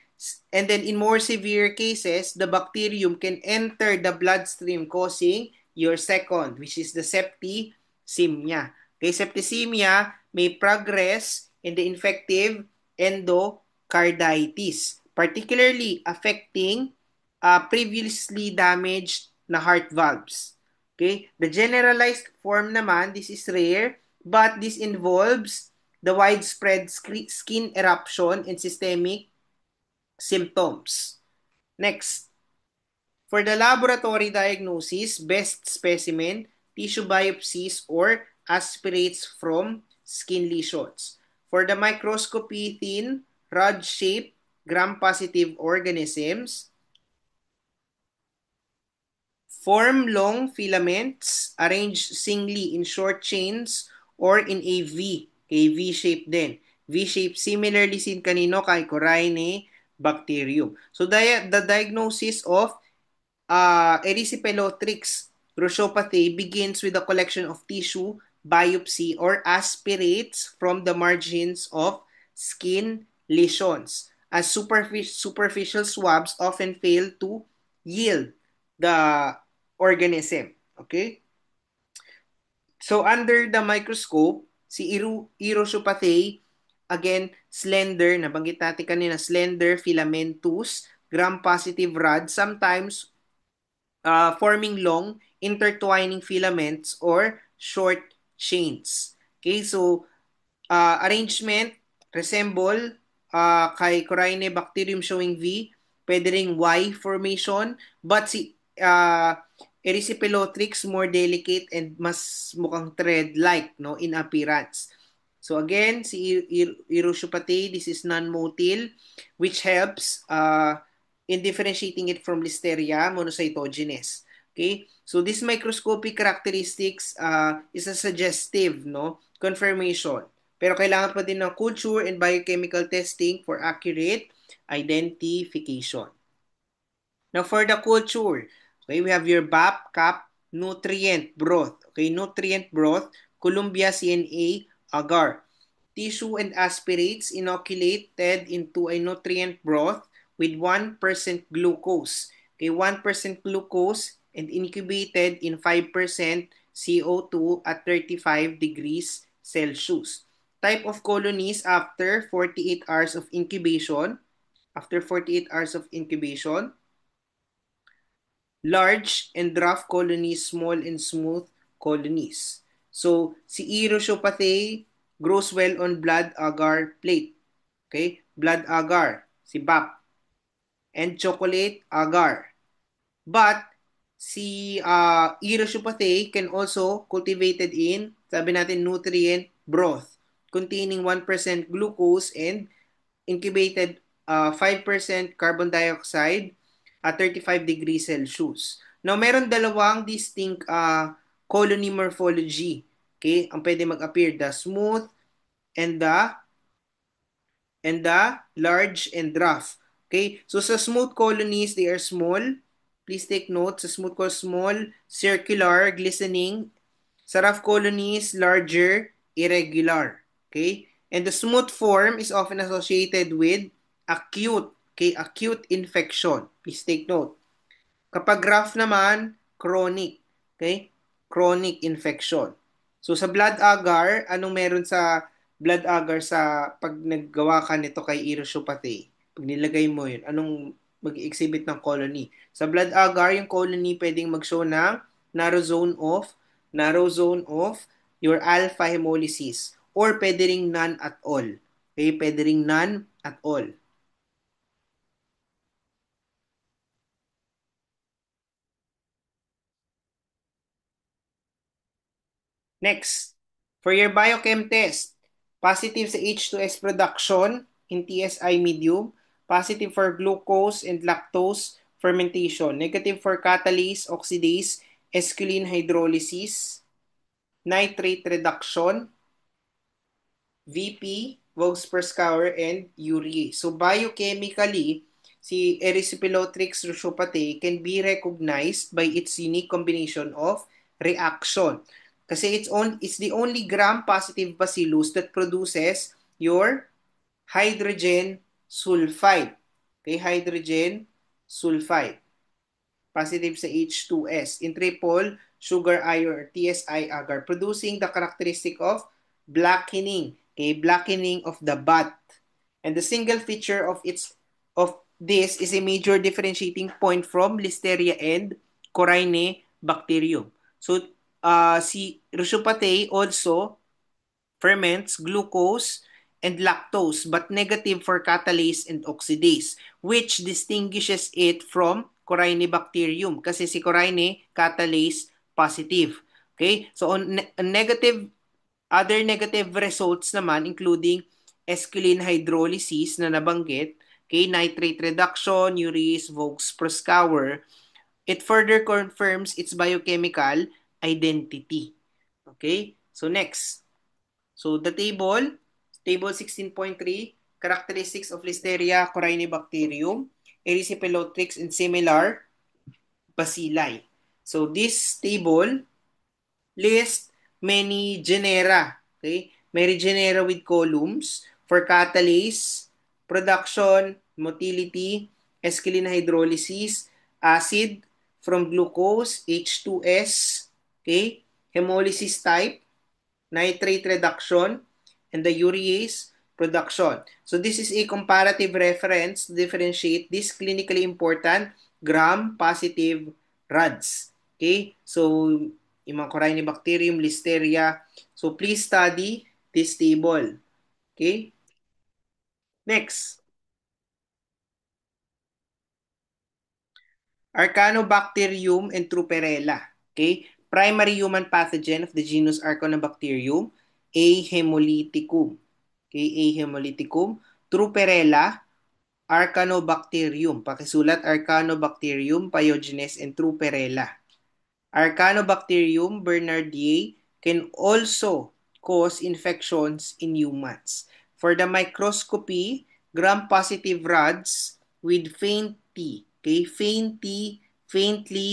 And then in more severe cases, the bacterium can enter the bloodstream causing your second, which is the septicemia. Okay, septicemia may progress in the infective endocarditis, particularly affecting previously damaged na heart valves. Okay? The generalized form naman, this is rare, but this involves the widespread skin eruption and systemic symptoms. Next, for the laboratory diagnosis, best specimen, tissue biopsies, or aspirates from skin lesions. For the microscopy, thin, rod-shaped, gram-positive organisms form long filaments arranged singly in short chains or in a V. Okay, V-shape din. V-shape similarly seen kanino kay Corainae bacterium. So the diagnosis of erysipelotrix bruchopathy begins with the collection of tissue, biopsy, or aspirates from the margins of skin lesions, as superficial swabs often fail to yield the organism. Okay? So under the microscope, si Irosopathy, again, slender, nabanggit natin kanina, slender, filamentous, gram-positive rod, sometimes forming long, intertwining filaments or short chains. Okay, so arrangement resemble kay Corynebacterium showing V, pwede ring Y formation, but si Erysipelotrix more delicate and mas mukhang thread-like no in appearance. So again, si Erysipelotrix, this is non-motile, which helps in differentiating it from Listeria monocytogenes. Okay? So this microscopic characteristics is a suggestive no confirmation. Pero kailangan pa din ng culture and biochemical testing for accurate identification. Now for the culture, okay, we have your BAP, CAP, nutrient broth. Okay, nutrient broth, Columbia CNA, agar. Tissue and aspirates inoculated into a nutrient broth with 1% glucose. Okay, 1% glucose and incubated in 5% CO2 at 35 degrees Celsius. Type of colonies after 48 hours of incubation. After 48 hours of incubation, large and rough colonies, small and smooth colonies. So, si Erysipelotrix grows well on blood agar plate. Okay? Blood agar, si BAP. And chocolate agar. But, si Erysipelotrix can also cultivated in, sabi natin, nutrient broth containing 1% glucose and incubated 5% carbon dioxide at 35 degrees Celsius. Now, meron dalawang distinct colony morphology. Okay? Ang pwede mag-appear, the smooth and the large and rough. Okay? So, sa smooth colonies, they are small. Please take note, sa smooth colonies, small, circular, glistening. Sa rough colonies, larger, irregular. Okay? And the smooth form is often associated with acute, okay, acute infection. Please take note. Kapag rough naman, chronic. Okay? Chronic infection. So sa blood agar, anong meron sa blood agar sa pag naggawa ka nito kay Erysipelotrix? Pag nilagay mo yun, anong mag-exhibit ng colony? Sa blood agar, yung colony pwedeng mag-show ng narrow zone of your alpha hemolysis or pwede ring none at all. Okay? Pwede ring none at all. Next, for your biochem test, positive sa H2S production in TSI medium, positive for glucose and lactose fermentation, negative for catalase, oxidase, esculin hydrolysis, nitrate reduction, VP, Voges-Proskauer, and urease. So biochemically, si Erysipelotrix bruchopathy can be recognized by its unique combination of reaction. Kasi it's the only gram-positive bacillus that produces your hydrogen sulfide. Okay, hydrogen sulfide. Positive sa H2S. In triple, sugar ion or TSI agar, producing the characteristic of blackening. Okay, blackening of the butt. And the single feature of this is a major differentiating point from Listeria and Corynebacterium. So, si Rhizopathae also ferments glucose and lactose but negative for catalase and oxidase, which distinguishes it from Corynebacterium kasi si Coryne catalase positive. Okay? So on negative Other negative results naman including esquilin hydrolysis na nabanggit, okay, nitrate reduction, urease, Voges-Proskauer. It further confirms its biochemical identity. Okay? So next. So the table 16.3, characteristics of Listeria corynebacterium, Erysipelotrix, and similar bacilli. So this table lists many genera. Okay? Many genera with columns for catalase, production, motility, esquilin hydrolysis, acid from glucose, H2S, okay? Hemolysis type, nitrate reduction, and the urease production. So this is a comparative reference to differentiate these clinically important gram-positive rods. Okay? So, yung mga Corynebacterium, Listeria. So, please study this table. Okay? Next. Arcanobacterium and Truperella. Okay? Primary human pathogen of the genus Arcanobacterium, A. hemolyticum. Okay, A. hemolyticum. Truperella, Arcanobacterium. Pakisulat Arcanobacterium, pyogenes, and Truperella. Arcanobacterium bernardii can also cause infections in humans. For the microscopy, gram-positive rods with faintly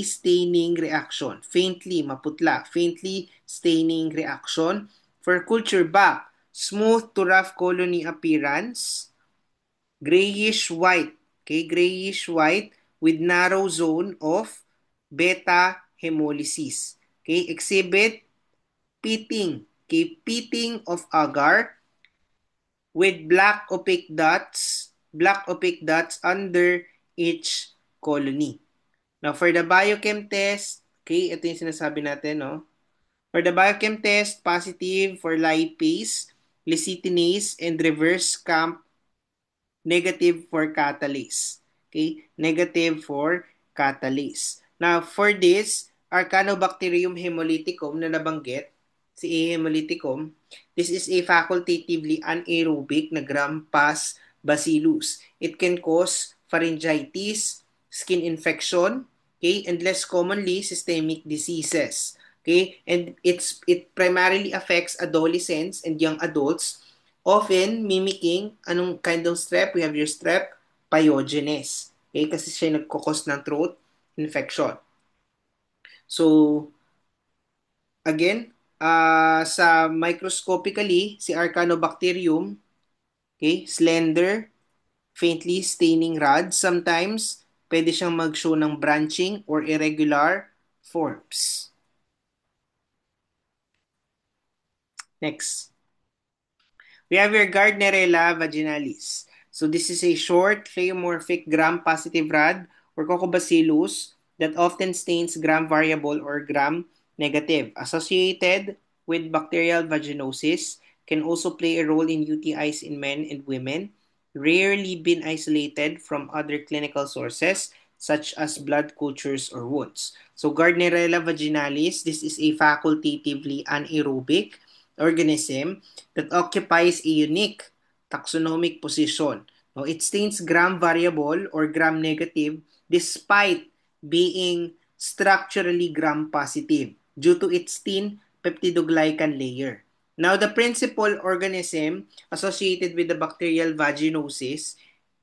staining reaction. Faintly, maputla. Faintly staining reaction. For culture back, smooth to rough colony appearance, grayish white. Okay, grayish white with narrow zone of beta hemolysis. Okay, exhibit pitting. Okay, pitting of agar with black opaque dots under each colony. Now, for the biochem test, okay, ito yung sinasabi natin, no? For the biochem test, positive for lipase, lecithinase, and reverse camp, negative for catalase. Okay? Negative for catalase. Now, for this, Arcanobacterium hemolyticum na nabanggit, si A. hemolyticum, this is a facultatively anaerobic na gram-pass bacillus. It can cause pharyngitis, skin infection, okay, and less commonly systemic diseases. Okay? And it primarily affects adolescents and young adults, often mimicking anong kind of strep? We have your strep pyogenes. Okay? Kasi siya nagkukos ng throat infection. So, again, sa microscopically, si Arcanobacterium, okay, slender, faintly staining rods. Sometimes, pwede siyang mag-show ng branching or irregular forms. Next. We have your Gardnerella vaginalis. So this is a short, pleomorphic gram-positive rod or Coccobacillus that often stains gram-variable or gram-negative. Associated with bacterial vaginosis, can also play a role in UTIs in men and women, rarely been isolated from other clinical sources such as blood cultures or wounds. So Gardnerella vaginalis, this is a facultatively anaerobic organism that occupies a unique taxonomic position. No, it stains gram variable or gram negative despite being structurally gram positive due to its thin peptidoglycan layer. Now, the principal organism associated with the bacterial vaginosis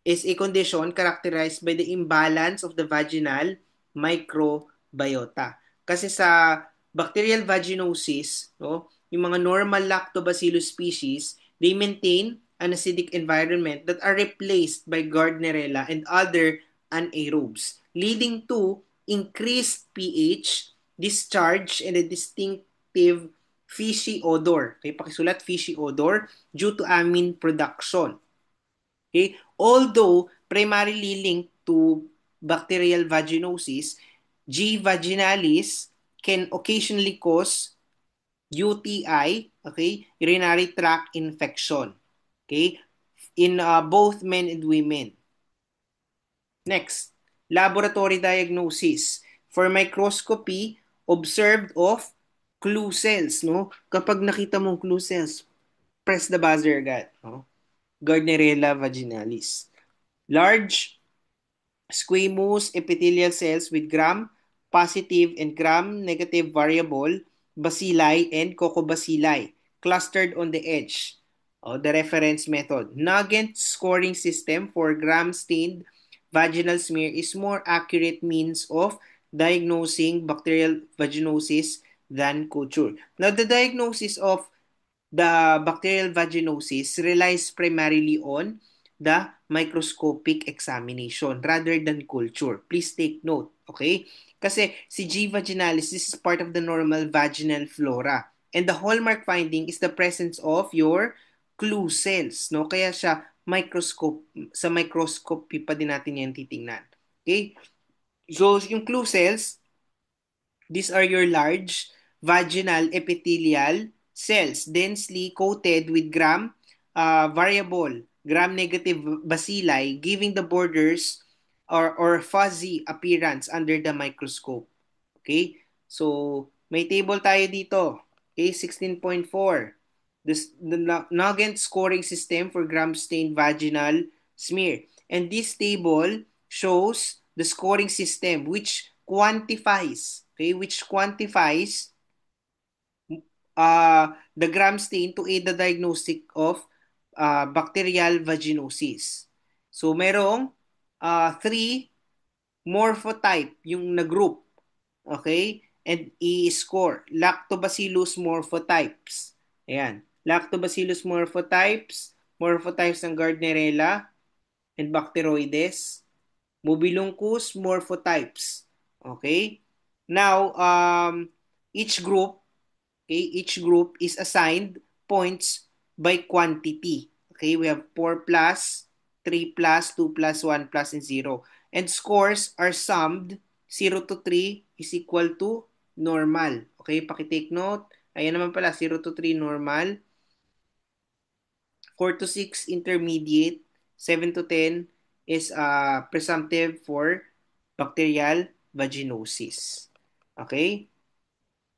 is a condition characterized by the imbalance of the vaginal microbiota. Kasi sa bacterial vaginosis, no, yung mga normal lactobacillus species, they maintain an acidic environment that are replaced by Gardnerella and other anaerobes, leading to increased pH, discharge, and a distinctive fishy odor. Okay, pakisulat fishy odor due to amine production. Okay, although primarily linked to bacterial vaginosis, G. vaginalis can occasionally cause UTI, okay, urinary tract infection, okay, in both men and women. Next, laboratory diagnosis. For microscopy, observed of clue cells, no? Kapag nakita mong clue cells, press the buzzer agad, no? Gardnerella vaginalis. Large squamous epithelial cells with gram-positive and gram-negative variable bacilli and cocobacilli clustered on the edge. The reference method. Nugent scoring system for gram-stained vaginal smear is more accurate means of diagnosing bacterial vaginosis than culture. Now, the diagnosis of the bacterial vaginosis relies primarily on the microscopic examination rather than culture. Please take note, okay? Kasi si G. vaginalis, this is part of the normal vaginal flora. And the hallmark finding is the presence of your clue cells, no? Kaya siya sa microscopy pa din natin yan titingnan. Okay? So, yung clue cells, these are your large vaginal epithelial cells densely coated with variable gram-negative bacilli, giving the borders or fuzzy appearance under the microscope. Okay? So, may table tayo dito. Okay, 16.4. The Nugent scoring system for gram-stained vaginal smear. And this table shows the scoring system which quantifies the gram stain to aid the diagnostic of bacterial vaginosis. So merong three morphotype yung na-group. Okay? And i-score. Lactobacillus morphotypes. Ayan. Lactobacillus morphotypes ng Gardnerella and Bacteroides. Mobiluncus morphotypes. Okay? Now, each group is assigned points by quantity. Okay, we have 4 plus, 3 plus, 2 plus, 1 plus, and 0. And scores are summed. 0 to 3 is equal to normal. Okay, pakitake note. Ayan naman pala, 0 to 3 normal. 4 to 6 intermediate. 7 to 10 is presumptive for bacterial vaginosis. Okay?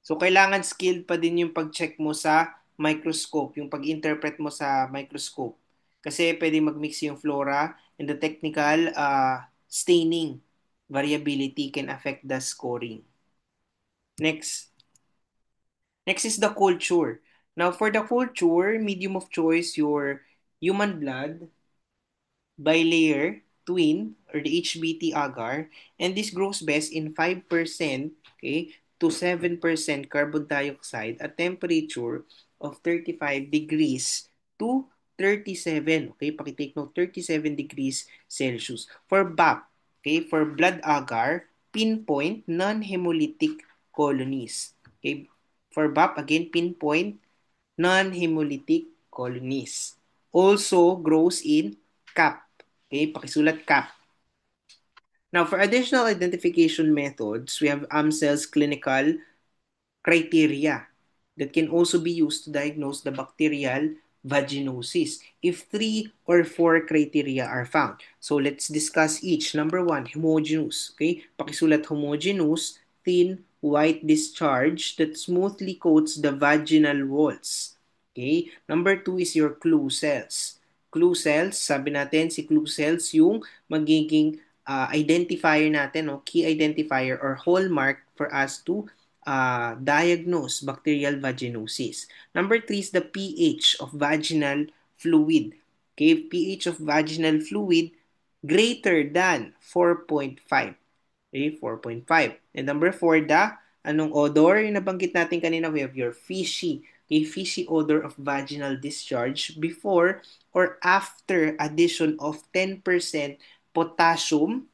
So, kailangan skilled pa din yung pag-check mo sa microscope, yung pag-interpret mo sa microscope. Kasi pwede mag-mix yung flora and the technical staining variability can affect the scoring. Next. Next is the culture. Now, for the culture, medium of choice, your human blood, bilayer twin or the HBT agar, and this grows best in 5% okay, to 7% carbon dioxide at temperature of 35 degrees to 37. Okay, pakitake note, 37 degrees Celsius. For BAP, okay, for blood agar, pinpoint non-hemolytic colonies. Okay, for BAP, again, pinpoint non-hemolytic colonies. Also grows in CAP. Okay, pakisulat CAP. Now, for additional identification methods, we have AMCEL's clinical criteria that can also be used to diagnose the bacterial vaginosis if 3 or 4 criteria are found. So, let's discuss each. Number 1, homogeneous. Okay, pakisulat homogeneous, thin, white discharge that smoothly coats the vaginal walls. Okay, number 2 is your clue cells. Clue cells, sabi natin si clue cells yung magiging identifier natin, no? Key identifier or hallmark for us to diagnose bacterial vaginosis. Number 3 is the pH of vaginal fluid. Okay, pH of vaginal fluid greater than 4.5. Okay, 4.5. And number 4, the anong odor? Yung nabanggit natin kanina, we have your fishy. Okay, fishy odor of vaginal discharge before or after addition of 10% potassium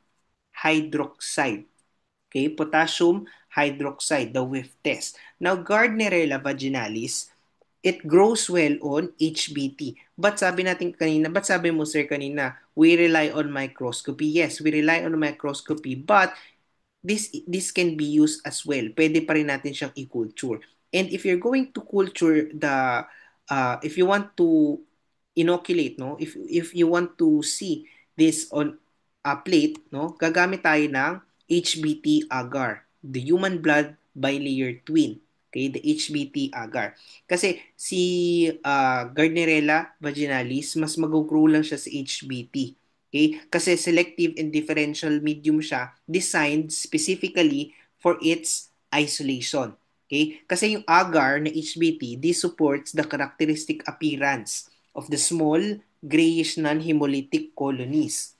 hydroxide. Okay, potassium hydroxide, the whiff test. Now, Gardnerella vaginalis, it grows well on HBT. But sabi mo sir kanina, we rely on microscopy. Yes, we rely on microscopy, but this can be used as well. Pwede pa rin natin siyang i-culture. And if you're going to culture if you want to inoculate, no? If you want to see this on a plate, no? Gagamit tayo ng HBT agar, the human blood bilayer twin. Okay, the HBT agar. Kasi si Gardnerella vaginalis, mas mag-grow lang siya sa HBT. Okay? Kasi selective and differential medium siya designed specifically for its isolation. Okay? Kasi yung agar na HBT, this supports the characteristic appearance of the small grayish non-hemolytic colonies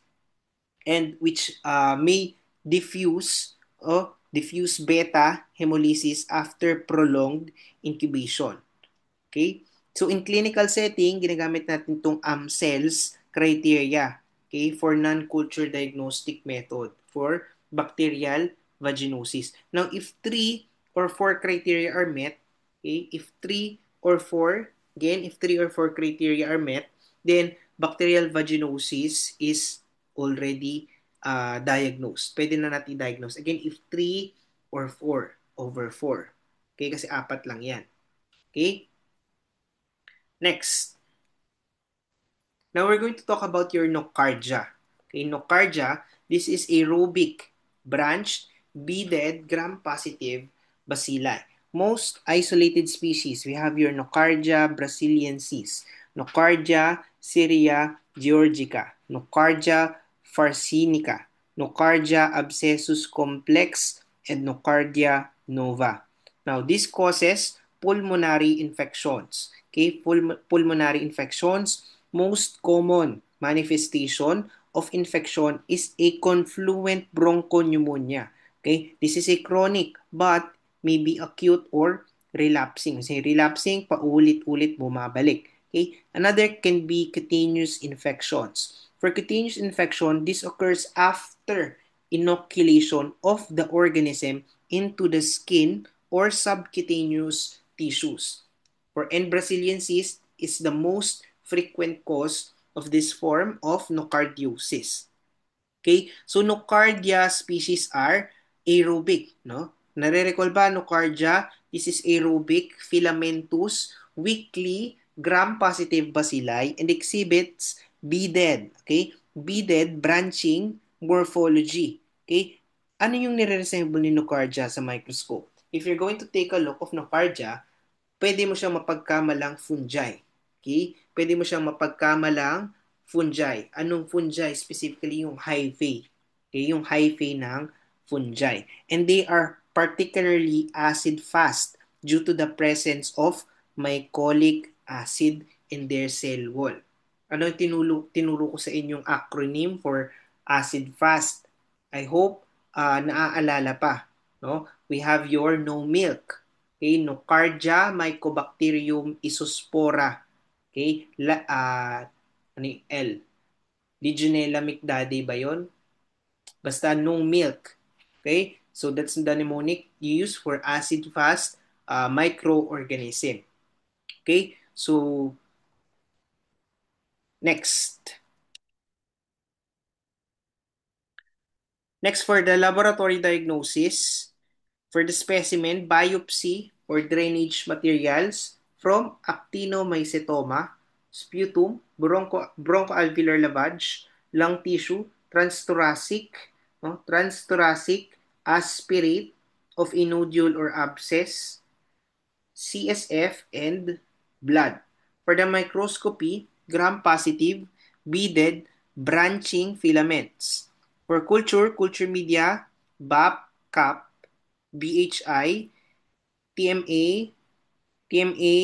and which may diffuse beta hemolysis after prolonged incubation. Okay? So in clinical setting, ginagamit natin itong cells criteria, okay, for non-culture diagnostic method for bacterial vaginosis. Now, if 3 or 4 criteria are met, okay, if 3 or 4, again, if 3 or 4 criteria are met, then bacterial vaginosis is already diagnosed. Pwede na natin i-diagnose. Again, if 3 or 4 over 4. Okay, kasi 4 lang yan. Okay? Next. Now we're going to talk about your nocardia. Okay, nocardia, this is aerobic, branched, beaded, gram-positive bacilli. Most isolated species, we have your Nocardia brasiliensis, Nocardia syria georgica, Nocardia farcinica, Nocardia abscessus complex, and Nocardia nova. Now, this causes pulmonary infections. Okay, pulmonary infections, most common manifestation of infection is a confluent bronchopneumonia. Okay, this is a chronic but may be acute or relapsing. Kasi relapsing, paulit-ulit bumabalik. Okay, another can be cutaneous infections. For cutaneous infection, this occurs after inoculation of the organism into the skin or subcutaneous tissues. For N. brasiliensis is the most frequent cause of this form of nocardiosis. Okay? So nocardia species are aerobic, no? Nare-recall ba nocardia? This is aerobic, filamentous, weakly gram-positive bacilli and exhibits beaded, okay? Beaded branching morphology. Okay? Ano yung nire-resemble ni nocardia sa microscope? If you're going to take a look of nocardia, pwede mo siyang mapagkamalang fungi. Okay? Pwede mo siyang mapagkamalang fungi. Anong fungi? Specifically yung hyphae. Okay? Yung hyphae ng fungi. And they are particularly acid-fast due to the presence of mycolic acid in their cell wall. Ano yung tinuro ko sa inyong acronym for acid-fast? I hope naaalala pa. No? We have your no milk. Okay, Nocardia Mycobacterium isospora. Okay, ano yung L? Legionella mcdadi ba yon? Basta no milk. Okay, so that's the mnemonic used for acid-fast microorganism. Okay, so next. Next, for the laboratory diagnosis, for the specimen, biopsy or drainage materials from actinomycetoma, sputum, bronchoalveolar lavage, lung tissue, transthoracic, no? Transthoracic aspirate of a nodule or abscess, CSF, and blood. For the microscopy, gram-positive, beaded, branching filaments. For culture media, BAP, CAP, BHI, TMA, TMA,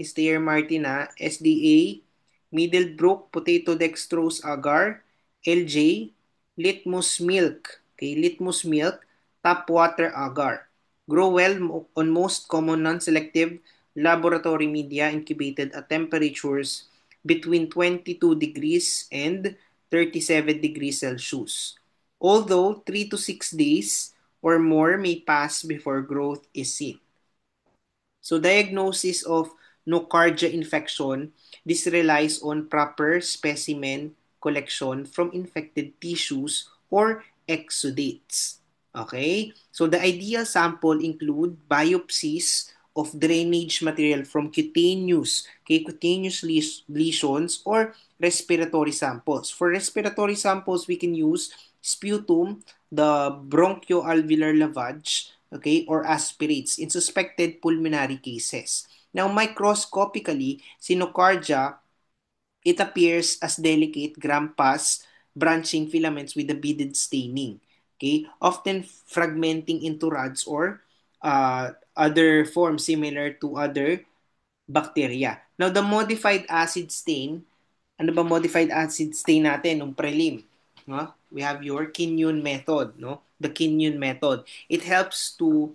Steyer Martina, SDA, Middlebrook, Potato Dextrose Agar, LJ, Litmus Milk, okay, Litmus Milk, Tap Water Agar. Grow well on most common non-selective laboratory media incubated at temperatures between 22 degrees and 37 degrees Celsius. Although 3 to 6 days or more may pass before growth is seen. So diagnosis of nocardia infection, this relies on proper specimen collection from infected tissues or exudates. Okay? So the ideal sample include biopsies of drainage material from cutaneous lesions or respiratory samples. For respiratory samples, we can use sputum, the bronchoalveolar lavage, okay, or aspirates in suspected pulmonary cases. Now, microscopically, synocardia, it appears as delicate gram-pass branching filaments with a beaded staining, okay, often fragmenting into rods or other forms similar to other bacteria. Now, the modified acid stain, ano ba modified acid stain natin nung prelim? No? We have your Kinyon method, no? The Kinyon method. It helps to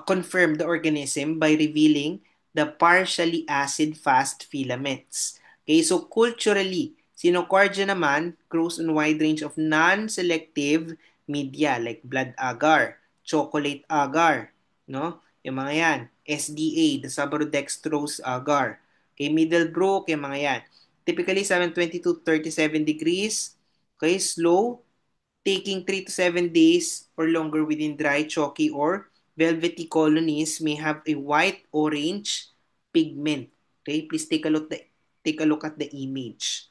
confirm the organism by revealing the partially acid fast filaments. Okay, so culturally, Sinocardia naman grows on wide range of non-selective media like blood agar, chocolate agar, no? Yung mga yan. SDA, the subbrodextrose agar. Okay, Middlebrook, yung mga yan. Typically 720 to 37 degrees. Okay, slow, taking 3 to 7 days or longer within dry, chalky, or velvety colonies may have a white-orange pigment. Okay, please take a look at the image.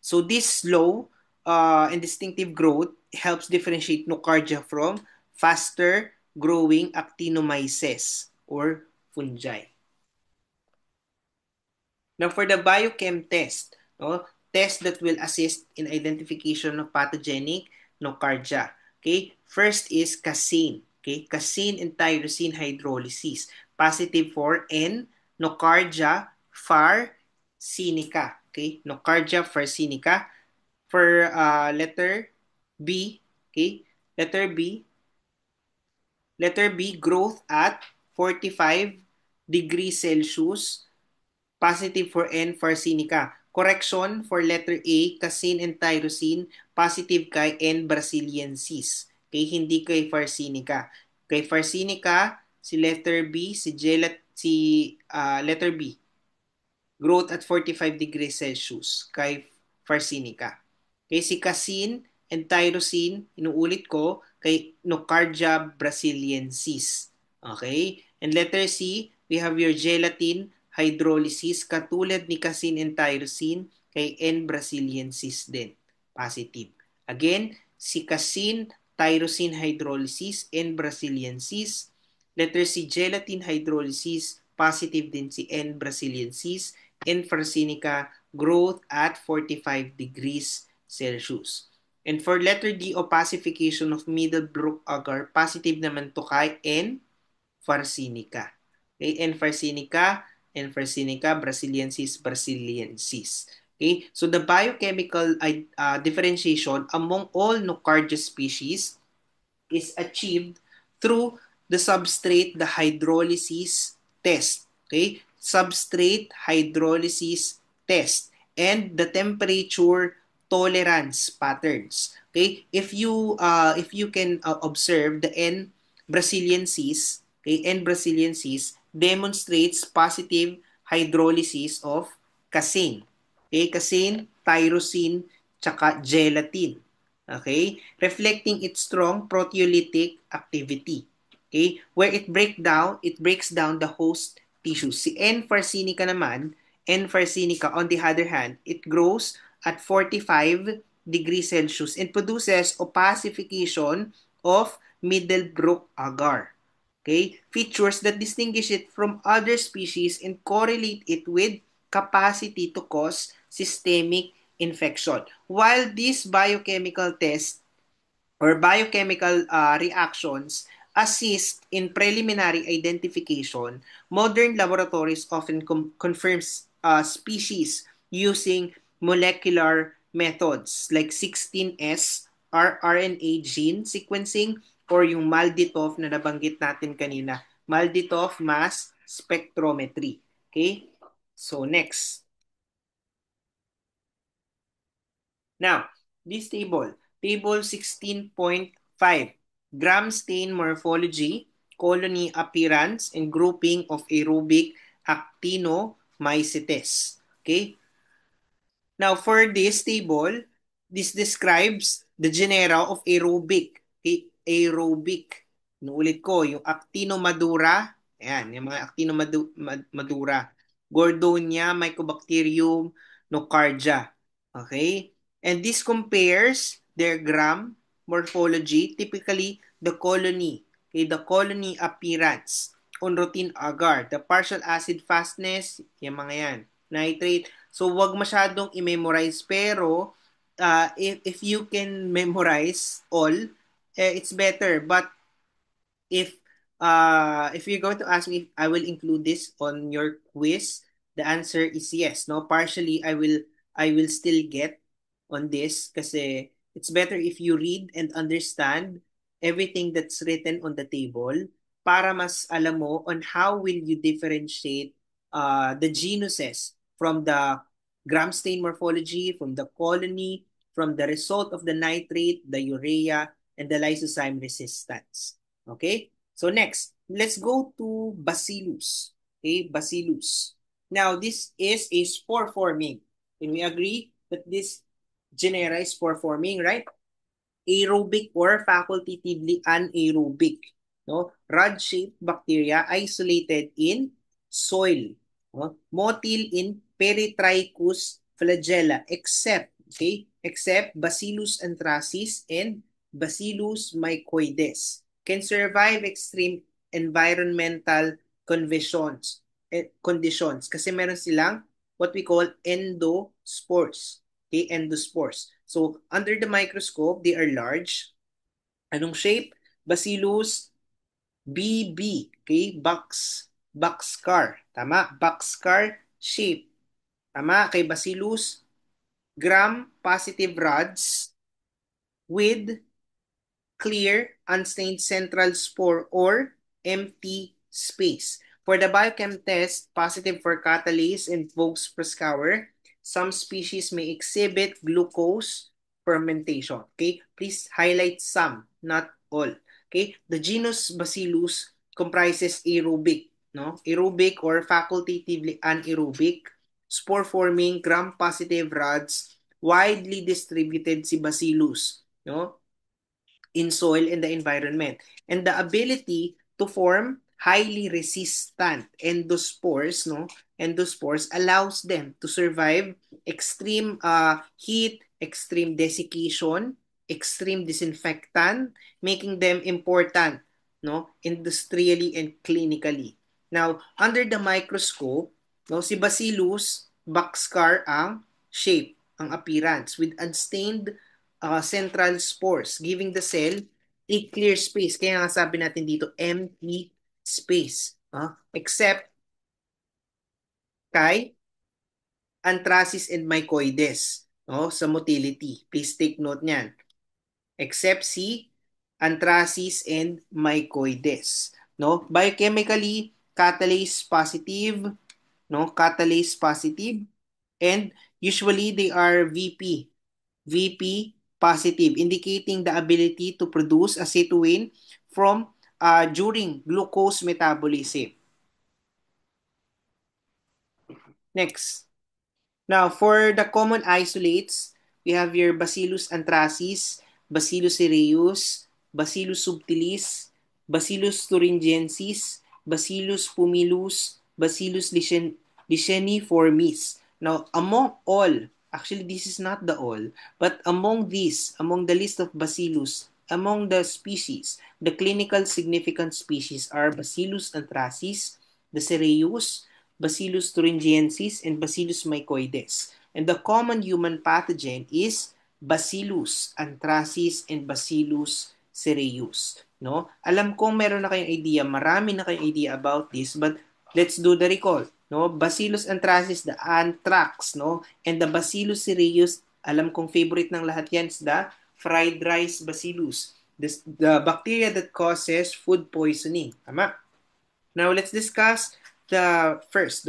So this slow and distinctive growth helps differentiate nocardia from faster growing actinomyces or fungi. Now for the biochem test, no, test that will assist in identification of pathogenic nocardia. Okay, first is casein. Okay, casein and tyrosine hydrolysis. Positive for N, nocardia farcinica. Okay, nocardia farcinica. For letter B, okay, letter B, growth at 45 degrees Celsius. Positive for N. Farcinica. Correction for letter A, casein and tyrosine, positive kay N. brasiliensis. Okay, hindi kay Farcinica. Kay Farcinica, si letter B, letter B, growth at 45 degrees Celsius kay Farcinica. Kay si casein and tyrosine, inuulit ko, kay Nocardia brasiliensis. Okay? And letter C, we have your gelatin hydrolysis katulad ni casein and tyrosine kay N. brasiliensis din. Positive. Again, si casein, tyrosine hydrolysis, N. brasiliensis. Letter C, gelatin hydrolysis, positive din si N. brasiliensis. N. farcinica, growth at 45 degrees Celsius. And for letter D, opacification of Middlebrook agar, positive naman to kay N. farcinica. Okay, N. farcinica, brasiliensis. Okay, so the biochemical differentiation among all Nocardia species is achieved through the substrate, the hydrolysis test. Okay? Substrate hydrolysis test and the temperature tolerance patterns. Okay? If you can observe the N. brasiliensis, okay, N. brasiliensis demonstrates positive hydrolysis of casein. Okay, casein, tyrosine, tsaka gelatin. Okay? Reflecting its strong proteolytic activity. Okay? Where it breaks down the host tissues. Si N. farcinica naman, N. farcinica on the other hand, it grows at 45 degrees Celsius and produces opacification of Middlebrook agar. Okay? Features that distinguish it from other species and correlate it with capacity to cause systemic infection. While these biochemical tests or biochemical reactions assist in preliminary identification, modern laboratories often confirms species using molecular methods like 16S rRNA gene sequencing or yung MALDI-TOF na nabanggit natin kanina, MALDI-TOF mass spectrometry. Okay? So next. Now, this table 16.5, gram stain morphology, colony appearance, and grouping of aerobic actinomycetes. Okay? Now, for this table, this describes the genera of aerobic. Okay? Aerobic. Inuulit ko, yung Actinomadura, ayan, yung mga Actinomadura, Gordonia, Mycobacterium, Nocardia. Okay? And this compares their gram morphology, typically the colony, okay, the colony appearance on routine agar, the partial acid fastness, yung mga yan, nitrate. So, wag masyadong i-memorize, pero if you can memorize all, it's better. But if if you're going to ask me if I will include this on your quiz, the answer is yes. No, partially I will still get on this kasi it's better if you read and understand everything that's written on the table para mas alam mo on how will you differentiate the genuses from the gram stain morphology, from the colony, from the result of the nitrate, the urea, and the lysozyme resistance. Okay? So next, let's go to Bacillus. Okay, Bacillus. Now, this is a spore forming. Can we agree that this genera is spore forming, right? Aerobic or facultatively anaerobic. No? Rod-shaped bacteria isolated in soil. No? Motile in Peritrichus flagella except Bacillus anthracis and Bacillus mycoides can survive extreme environmental conditions kasi meron silang what we call endospores. Okay, endospores. So, under the microscope, they are large. Anong shape? Bacillus BB. Okay, boxcar. Tama? Boxcar shape. Tama? Kay Bacillus gram-positive rods with clear, unstained central spore or empty space. For the biochem test, positive for catalase and Voges-Proskauer, some species may exhibit glucose fermentation. Okay, please highlight some, not all. Okay, the genus Bacillus comprises aerobic, no, aerobic or facultatively anaerobic, spore-forming gram-positive rods, widely distributed si Bacillus, no, in soil and the environment. And the ability to form highly resistant endospores, no? Endospores allows them to survive extreme heat, extreme desiccation, extreme disinfectant, making them important, no? Industrially and clinically. Now, under the microscope, no, si Bacillus boxcar ang shape, ang appearance with unstained central spores, giving the cell a clear space. Kaya nga sabi natin dito, empty space. Except kay anthracis and mycoides, no, sa motility. Please take note niyan. Except si anthracis and mycoides. No? Biochemically, catalase positive, no? Catalase positive, and usually they are VP positive, indicating the ability to produce acetoin from during glucose metabolism. Next. Now, for the common isolates, we have your Bacillus anthracis, Bacillus cereus, Bacillus subtilis, Bacillus thuringiensis, Bacillus pumilus, Bacillus licheniformis. Now, among all, actually this is not the all, but among these, among the list of Bacillus, among the species, the clinical significant species are Bacillus anthracis, the cereus, Bacillus thuringiensis, and Bacillus mycoides. And the common human pathogen is Bacillus anthracis and Bacillus cereus. No? Alam kong meron na kayong idea, marami na kayong idea about this, but let's do the recall. No? Bacillus anthracis, the anthrax, no? And the Bacillus cereus, alam kong favorite ng lahat yan is the fried rice bacillus. The bacteria that causes food poisoning. Tama? Now, let's discuss the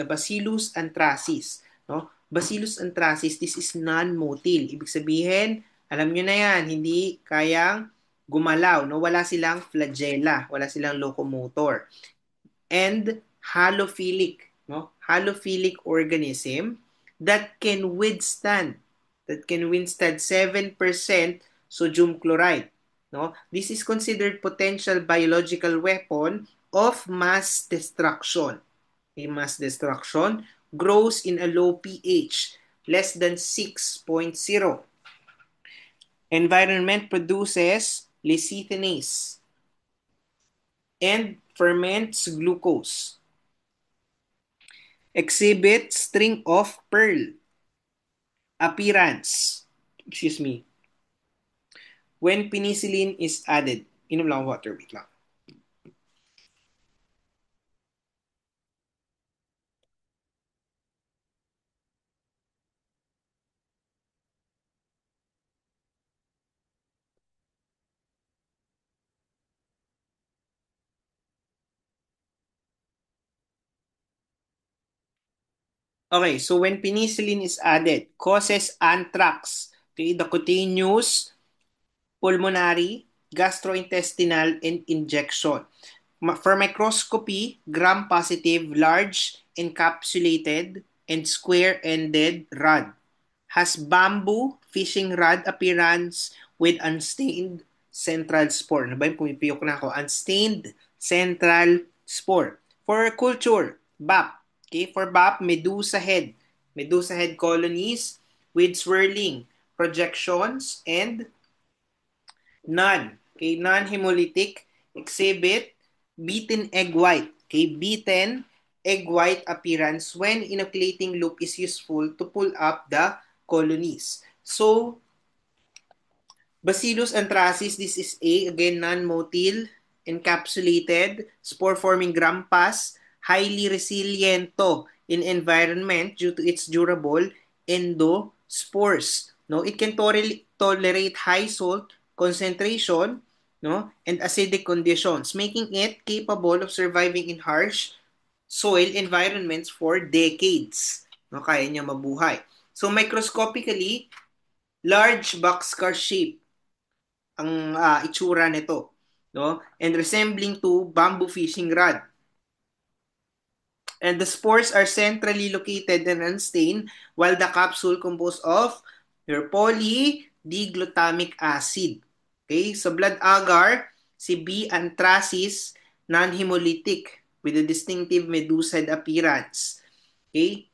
Bacillus anthracis. No? Bacillus anthracis, this is non-motile. Ibig sabihin, alam nyo na yan, hindi kayang gumalaw. No? Wala silang flagella, wala silang locomotor. And halophilic. No? Halophilic organism that can withstand 7% sodium chloride. No? This is considered potential biological weapon of mass destruction. A mass destruction grows in a low pH, less than 6.0. Environment produces lecithinase and ferments glucose. Exhibit string of pearl appearance. Excuse me. When penicillin is added. Inom lang water. Wait lang. Okay, so when penicillin is added, causes anthrax. Okay, the cutaneous, pulmonary, gastrointestinal, and injection. For microscopy, gram-positive, large, encapsulated, and square-ended rod. Has bamboo fishing rod appearance with unstained central spore. Ano ba yung pumipiyok na ako? Unstained central spore. For culture, BAP. Okay, for BAP, medusa head. Medusa head colonies with swirling projections and non-hemolytic exhibit beaten egg white. Okay, beaten egg white appearance when inoculating loop is useful to pull up the colonies. So, Bacillus anthracis, this is A, again, non-motile, encapsulated, spore-forming gram-pass, highly resilient in environment due to its durable endospores. No, it can tolerate high salt concentration, no, and acidic conditions, making it capable of surviving in harsh soil environments for decades. No, kaya niya mabuhay. So microscopically, large boxcar shape ang itsura nito, no? And resembling to bamboo fishing rod. And the spores are centrally located and unstained, while the capsule composed of your polydiglutamic acid. Okay, so blood agar, si B. anthracis, non-hemolytic with a distinctive medusad appearance. Okay,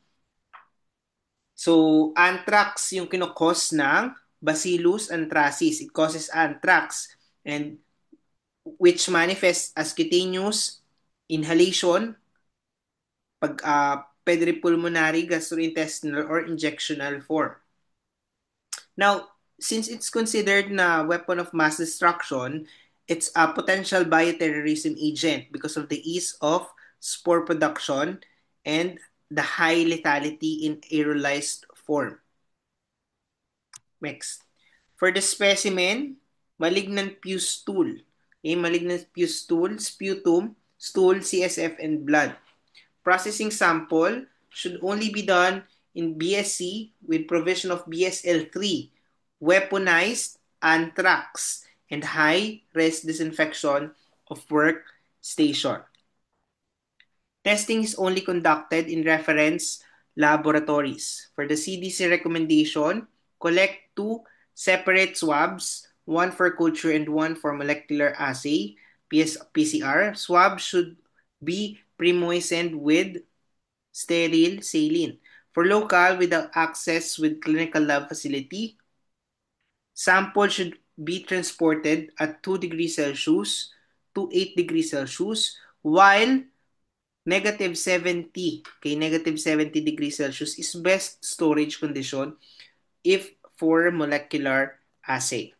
so anthrax yung kinokos ng Bacillus anthracis. It causes anthrax. And which manifests as cutaneous inhalation, pedipulmonary, gastrointestinal, or injectional form. Now, since it's considered na weapon of mass destruction, it's a potential bioterrorism agent because of the ease of spore production and the high lethality in aerolized form. Next. For the specimen, malignant pustule. Okay, malignant pustule, sputum, stool, CSF, and blood. Processing sample should only be done in BSC with provision of BSL-3, weaponized anthrax, and high-res disinfection of workstation. Testing is only conducted in reference laboratories. For the CDC recommendation, collect 2 separate swabs, one for culture and one for molecular assay, PCR. Swabs should be pre-moistened with sterile saline. For local without access with clinical lab facility, sample should be transported at 2 degrees Celsius to 8 degrees Celsius, while negative 70, okay, negative 70 degrees Celsius is best storage condition if for molecular assay.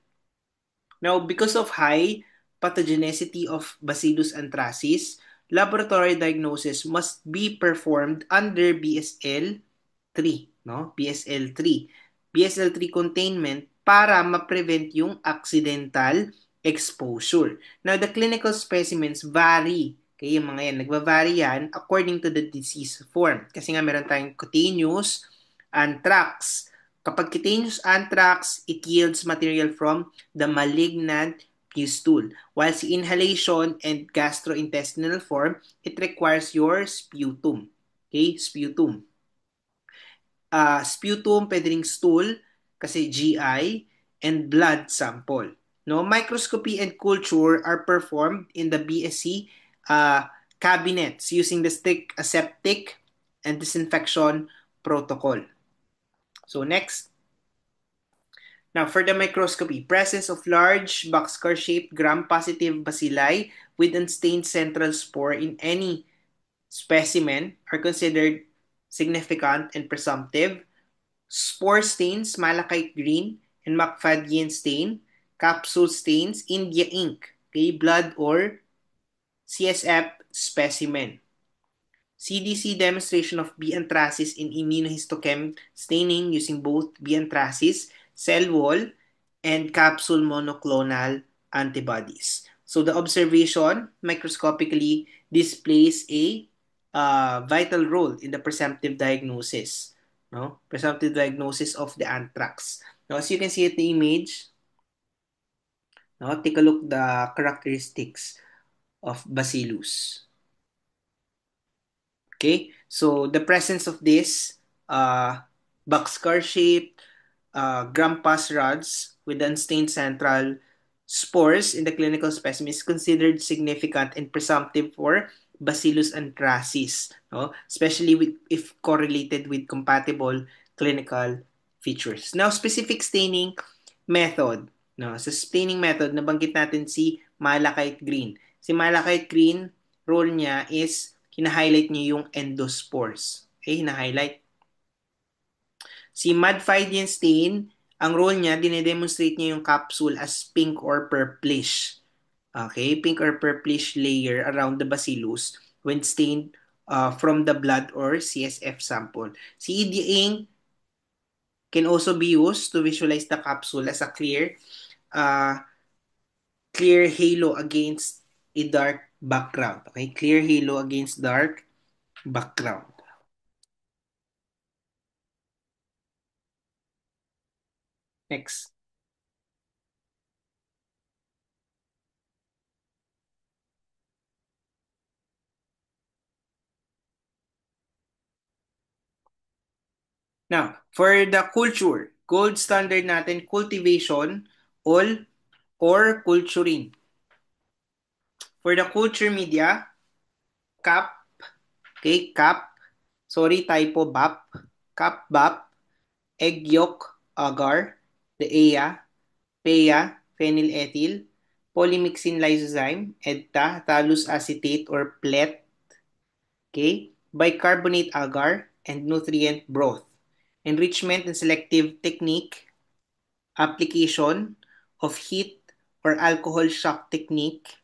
Now, because of high pathogenicity of Bacillus anthracis, laboratory diagnosis must be performed under BSL-3, no? BSL-3. BSL-3 containment para ma-prevent yung accidental exposure. Now, the clinical specimens vary. Okay, yung mga yan, nagva-vary yan according to the disease form. Kasi nga meron tayong cutaneous anthrax. Kapag cutaneous anthrax, it yields material from the malignant pustule. While si inhalation and gastrointestinal form, it requires your sputum. Okay, sputum. Sputum, pwede ring stool, kasi GI, and blood sample. No, microscopy and culture are performed in the BSC cabinets using the strict aseptic and disinfection protocol. So next, Now, for the microscopy, presence of large boxcar-shaped gram-positive bacilli with unstained central spore in any specimen are considered significant and presumptive. Spore stains, malachite green, and Macfadyen stain, capsule stains, India ink, okay, blood or CSF specimen. CDC demonstration of B anthracis in immunohistochem staining using both B anthracis, cell wall, and capsule monoclonal antibodies. So the observation microscopically displays a vital role in the presumptive diagnosis. No? Presumptive diagnosis of the anthrax. Now, as you can see at the image, no, take a look the characteristics of Bacillus. Okay, so the presence of this boxcar-shaped gram-pus rods with unstained central spores in the clinical specimen is considered significant and presumptive for Bacillus anthracis, no? Especially if correlated with compatible clinical features. Now, specific staining method. No? Sa staining method, nabanggit natin si malachite green. Si malachite green, role niya is hina-highlight niya yung endospores. Okay, hina-highlight. Si Madfidien stain, ang role niya, dinedemonstrate niya yung capsule as pink or purplish. Okay, pink or purplish layer around the bacillus when stained from the blood or CSF sample. Si EDA can also be used to visualize the capsule as a uh, clear halo against a dark background. Okay, clear halo against dark background. Next. Now, for the culture, gold standard natin, cultivation, all, or culturing. For the culture media, CAP, okay, CAP, sorry, typo, BAP, CAP, BAP, egg yolk, agar, the EA, PEA, phenylethyl, polymyxin lysozyme, EDTA, thallus acetate or PLET, okay, bicarbonate agar, and nutrient broth. Enrichment and selective technique, application of heat or alcohol shock technique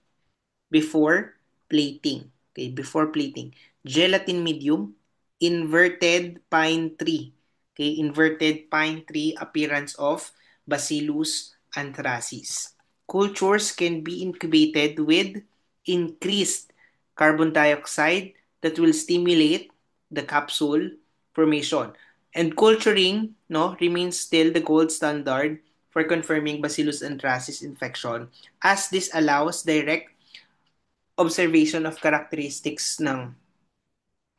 before plating. Okay, before plating. Gelatin medium, inverted pine tree. Okay, inverted pine tree appearance of Bacillus anthracis. Cultures can be incubated with increased carbon dioxide that will stimulate the capsule formation. And culturing, no, remains still the gold standard for confirming Bacillus anthracis infection, as this allows direct observation of characteristics ng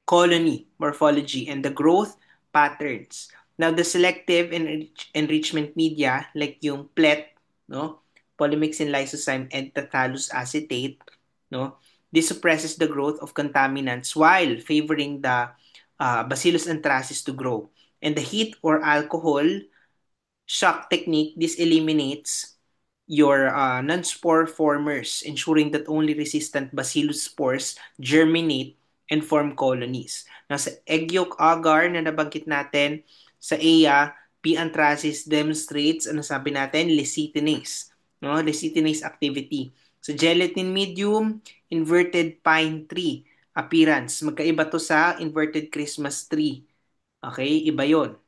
colony morphology and the growth patterns. Now, the selective enrichment media like yung PLET, no, polymyxin lysozyme and thallus acetate, no, this suppresses the growth of contaminants while favoring the Bacillus anthracis to grow. And the heat or alcohol shock technique, this eliminates your non-spore formers, ensuring that only resistant bacillus spores germinate and form colonies. Now, sa egg yolk agar na nabanggit natin, sa EA, P. anthracis demonstrates, ano sabi natin, lecithinase. No? Lecithinase activity. Sa gelatin medium, inverted pine tree appearance. Magkaiba to sa inverted Christmas tree. Okay, iba yon.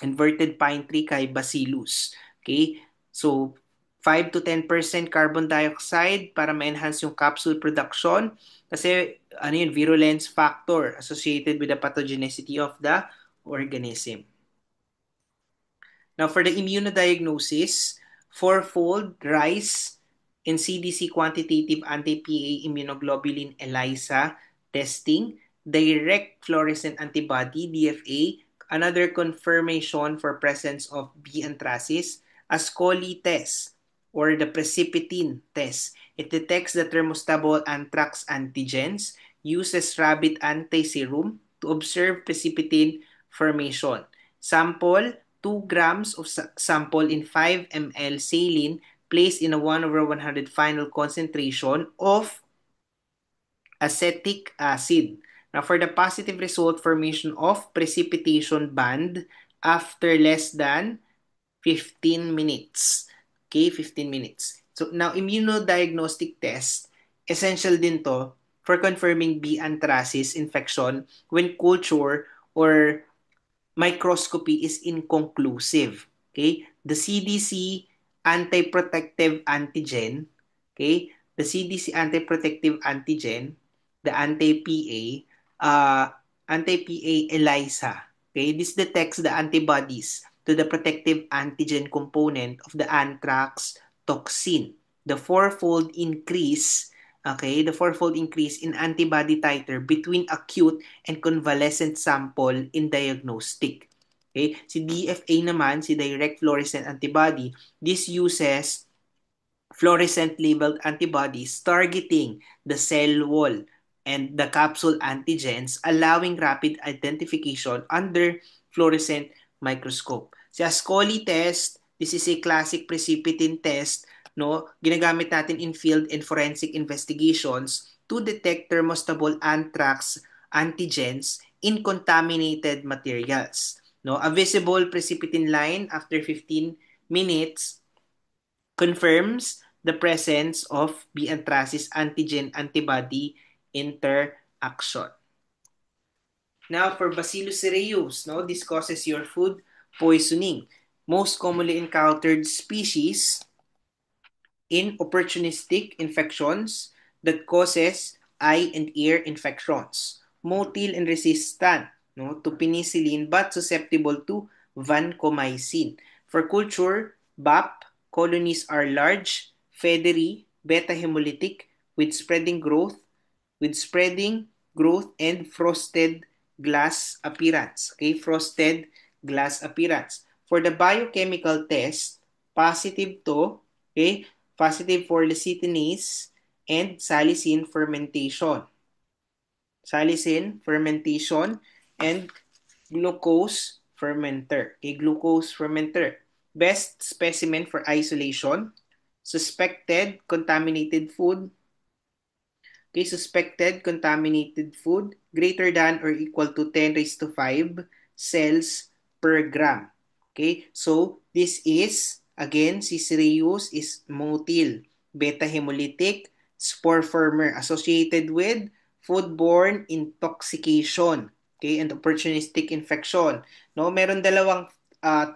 Inverted pine tree kay Bacillus. Okay? So, 5 to 10% carbon dioxide para ma-enhance yung capsule production kasi ano yun, virulence factor associated with the pathogenicity of the organism. Now, for the immunodiagnosis, fourfold rise in CDC quantitative anti-PA immunoglobulin ELISA testing, direct fluorescent antibody DFA, another confirmation for presence of B anthracis, Ascoli test or the precipitin test. It detects the thermostable anthrax antigens, uses rabbit anti-serum to observe precipitin formation. Sample 2 grams of sample in 5 ml saline placed in a 1/100 final concentration of acetic acid. Now, for the positive result, formation of precipitation band after less than 15 minutes. Okay, 15 minutes. So, now, immunodiagnostic test, essential din to for confirming B. anthracis infection when culture or microscopy is inconclusive. Okay? The CDC anti-protective antigen, okay? The CDC anti-protective antigen, the anti-PA, anti-PA ELISA. Okay? This detects the antibodies to the protective antigen component of the anthrax toxin. The fourfold increase, okay, the fourfold increase in antibody titer between acute and convalescent sample in diagnostic. Okay? Si DFA naman, si direct fluorescent antibody, this uses fluorescent labeled antibodies targeting the cell wall and the capsule antigens, allowing rapid identification under fluorescent microscope. Si Ascoli test, this is a classic precipitin test, no? Ginagamit natin in field and forensic investigations to detect thermostable anthrax antigens in contaminated materials. No, a visible precipitin line after 15 minutes confirms the presence of B. anthracis antigen-antibody interaction. Now, for Bacillus cereus, no, this causes your food poisoning. Most commonly encountered species in opportunistic infections that causes eye and ear infections. Motile and resistant, no, to penicillin but susceptible to vancomycin. For culture, BAP colonies are large, feathery, beta hemolytic with spreading growth and frosted glass appearance. Okay, frosted glass appearance. For the biochemical test, positive to, okay, positive for lecithinase and salicin fermentation. Salicin fermentation and glucose fermenter. Okay, glucose fermenter. Best specimen for isolation. Suspected contaminated food. Okay, suspected contaminated food greater than or equal to 10 raised to 5 cells per gram. Okay, so this is, again, Cicereus is motile, beta hemolytic, spore former associated with foodborne intoxication, okay, and opportunistic infection. No, meron dalawang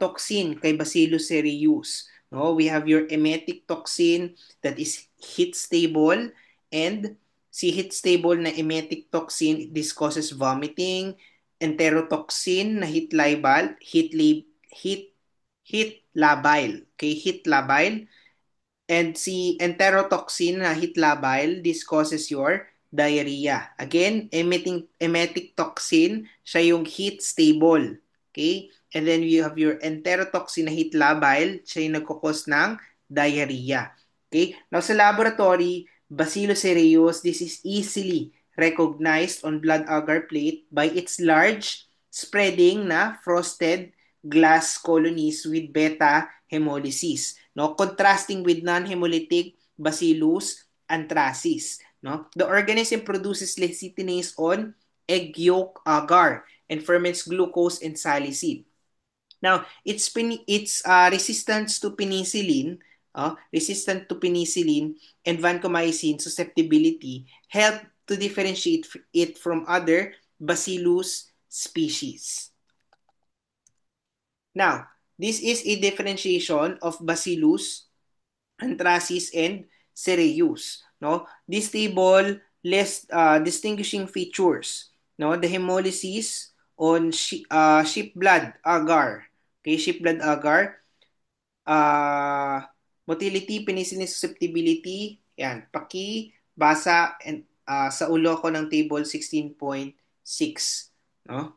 toxin kay Bacillus cereus. No, we have your emetic toxin that is heat stable, and si heat stable na emetic toxin, this causes vomiting, enterotoxin na heat labile, heat labile, okay, heat labile, and si enterotoxin na heat labile, this causes your diarrhea. Again, emetic toxin, siya yung heat stable. Okay? And then you have your enterotoxin na heat labile, siya yung nagkukos ng diarrhea. Okay? Now sa laboratory, Bacillus cereus, this is easily recognized on blood agar plate by its large spreading na frosted glass colonies with beta hemolysis, no, contrasting with non-hemolytic Bacillus anthracis. No, the organism produces lecithinase on egg yolk agar and ferments glucose and salicin. Now, its resistance to penicillin and vancomycin susceptibility help to differentiate it from other Bacillus species. Now, this is a differentiation of Bacillus anthracis and cereus. No, this table lists distinguishing features. No, the hemolysis on sheep blood agar. Okay, sheep blood agar. Motility, penicillin susceptibility. Yan, basa and sa ulo ko ng table 16.6. No?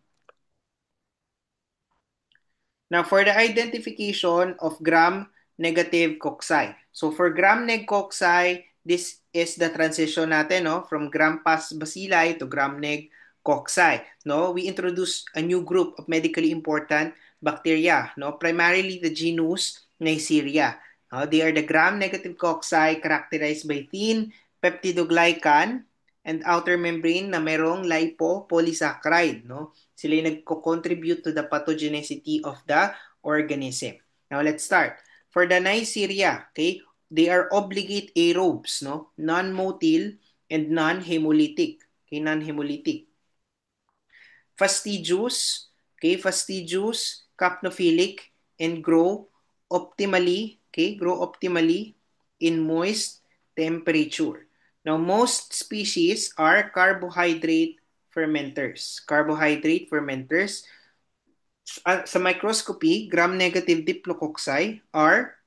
Now, for the identification of gram-negative cocci. So, for gram-neg cocci, this is the transition natin, no? From gram-pass bacilli to gram-neg cocci. No? We introduce a new group of medically important bacteria, no? Primarily the genus Neisseria. They are the gram-negative cocci characterized by thin peptidoglycan and outer membrane na merong lipopolysaccharide, no? Sila yung nagko-contribute to the pathogenicity of the organism. Now, let's start. For the Neisseria, okay, they are obligate aerobes, no? Non-motile and non-hemolytic. Okay, non-hemolytic. Fastigious, okay, fastigious, capnophilic, and grow optimally in moist temperature. Now, most species are carbohydrate fermenters. Carbohydrate fermenters. Sa microscopy, gram-negative diplococci are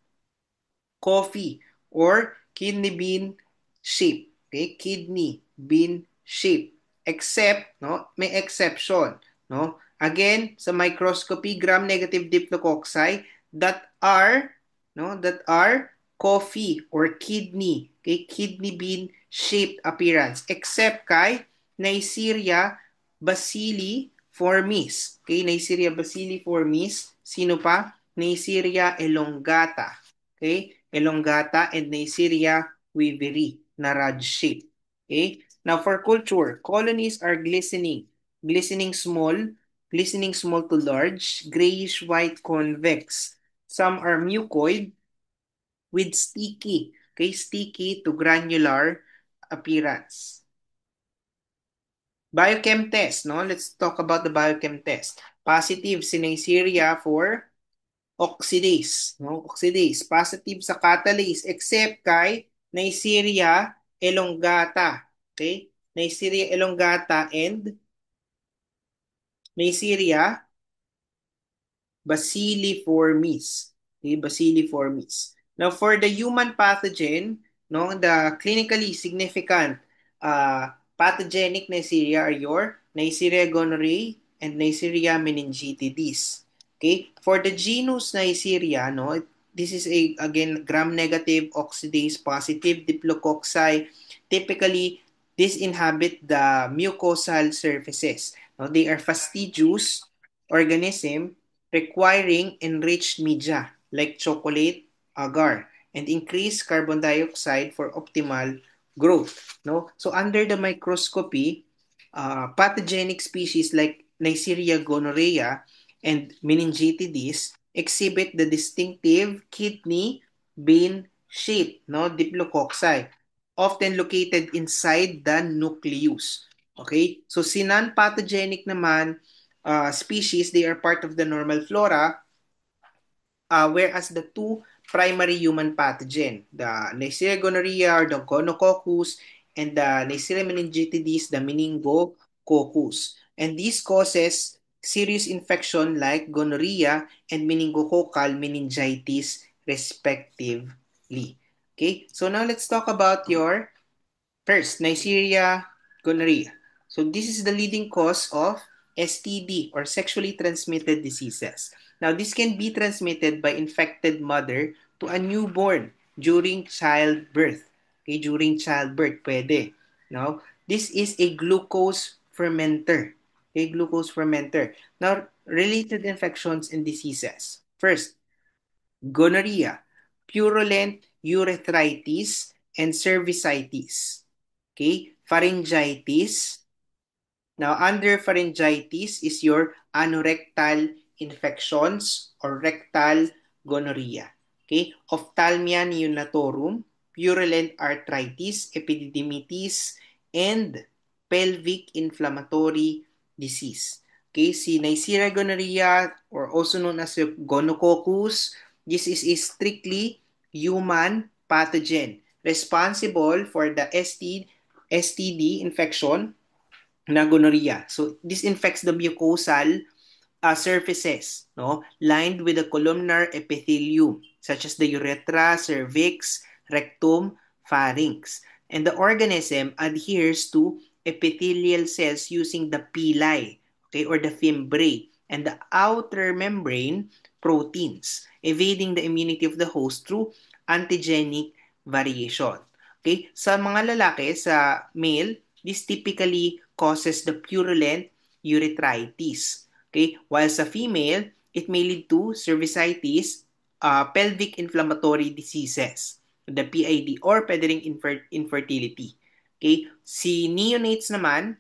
coffee or kidney bean shape. Okay, kidney bean shape. Except, no, may exception, no? Again, sa microscopy, gram-negative diplococci that are, no, that are coffee or kidney, okay, kidney bean shaped appearance except kay Neisseria bacilliformis. Okay, Neisseria bacilliformis, sino pa? Neisseria elongata. Okay? Elongata and Neisseria weaveri na rod shape. Okay? Now for culture, colonies are glistening. Glistening small to large, grayish white convex. Some are mucoid with sticky, okay, sticky to granular appearance. Biochem test, no? Let's talk about the biochem test. Positive si Neisseria for oxidase, no? Oxidase, positive sa catalase except kay Neisseria elongata. Okay? Neisseria elongata and Neisseria bacilliformis. Okay, bacilliformis. Now for the human pathogen, no, the clinically significant pathogenic Neisseria are your Neisseria gonorrhoeae and Neisseria meningitidis. Okay, for the genus Neisseria, no, this is a again gram-negative oxidase positive diplococci. Typically, this inhabit the mucosal surfaces. No, they are fastigious organism requiring enriched media like chocolate, agar, and increased carbon dioxide for optimal growth. No? So under the microscopy, pathogenic species like Neisseria gonorrhea and meningitidis exhibit the distinctive kidney bean shape, no, diplococci, often located inside the nucleus. Okay? So si non-pathogenic naman species, they are part of the normal flora, whereas the two primary human pathogen, the Neisseria gonorrhea or the gonococcus, and the Neisseria meningitidis, the meningococcus. And these causes serious infection like gonorrhea and meningococcal meningitis respectively. Okay, so now let's talk about your first, Neisseria gonorrhea. So this is the leading cause of STD or sexually transmitted diseases. Now this can be transmitted by infected mother to a newborn during childbirth. Okay, during childbirth pwede. Now, this is a glucose fermenter. Okay, glucose fermenter. Now, related infections and diseases. First, gonorrhea, purulent urethritis, and cervicitis. Okay, pharyngitis. Now, under pharyngitis is your anorectal infections or rectal gonorrhea. Okay, ophthalmia neonatorum, purulent arthritis, epididymitis, and pelvic inflammatory disease. Okay, si Neisseria gonorrhea or also known as gonococcus, this is a strictly human pathogen responsible for the STD infection na gonorrhea. So this infects the mucosal surfaces, no, lined with the columnar epithelium, such as the urethra, cervix, rectum, pharynx. And the organism adheres to epithelial cells using the pili, okay, or the fimbriae, and the outer membrane proteins, evading the immunity of the host through antigenic variation. Okay, sa mga lalaki, sa male, this typically causes the purulent urethritis. Okay, while sa female, it may lead to cervicitis, pelvic inflammatory diseases, the PID, or pwede ring infertility. Okay? Si neonates naman,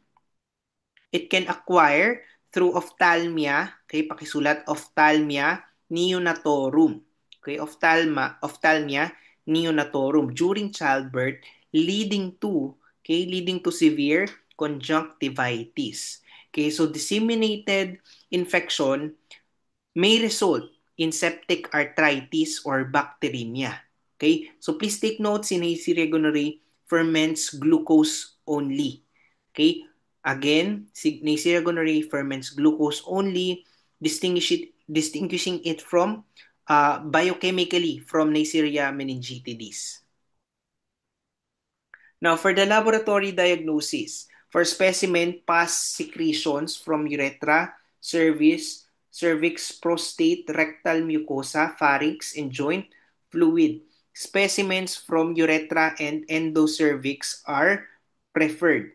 it can acquire through ophthalmia, okay, pakisulat ophthalmia neonatorum. Okay, ophthalmia neonatorum during childbirth leading to severe conjunctivitis. Okay, so disseminated infection may result in septic arthritis or bacteremia. Okay? So please take note, si Neisseria gonorrhoeae ferments glucose only. Okay? Again, si Neisseria gonorrhoeae ferments glucose only, distinguishing it from biochemically from Neisseria meningitidis. Now, for the laboratory diagnosis, for specimen pus secretions from urethra, cervix, prostate, rectal mucosa, pharynx, and joint fluid. Specimens from urethra and endocervix are preferred.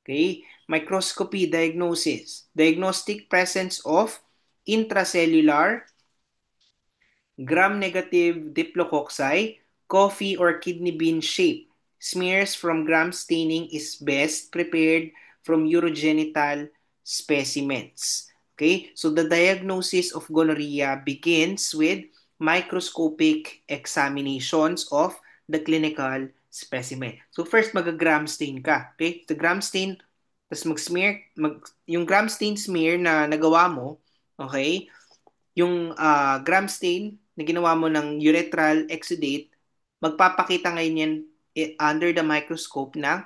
Okay? Microscopy diagnosis. Diagnostic presence of intracellular gram-negative diplococci, coffee or kidney bean shape. Smears from gram staining is best prepared from urogenital specimens. Okay, so the diagnosis of gonorrhea begins with microscopic examinations of the clinical specimen. So first mag-gram stain ka. Okay, the gram stain, tapos yung gram stain smear na nagawa mo, okay, yung gram stain na ginawa mo ng urethral exudate, magpapakita ngayon yan under the microscope ng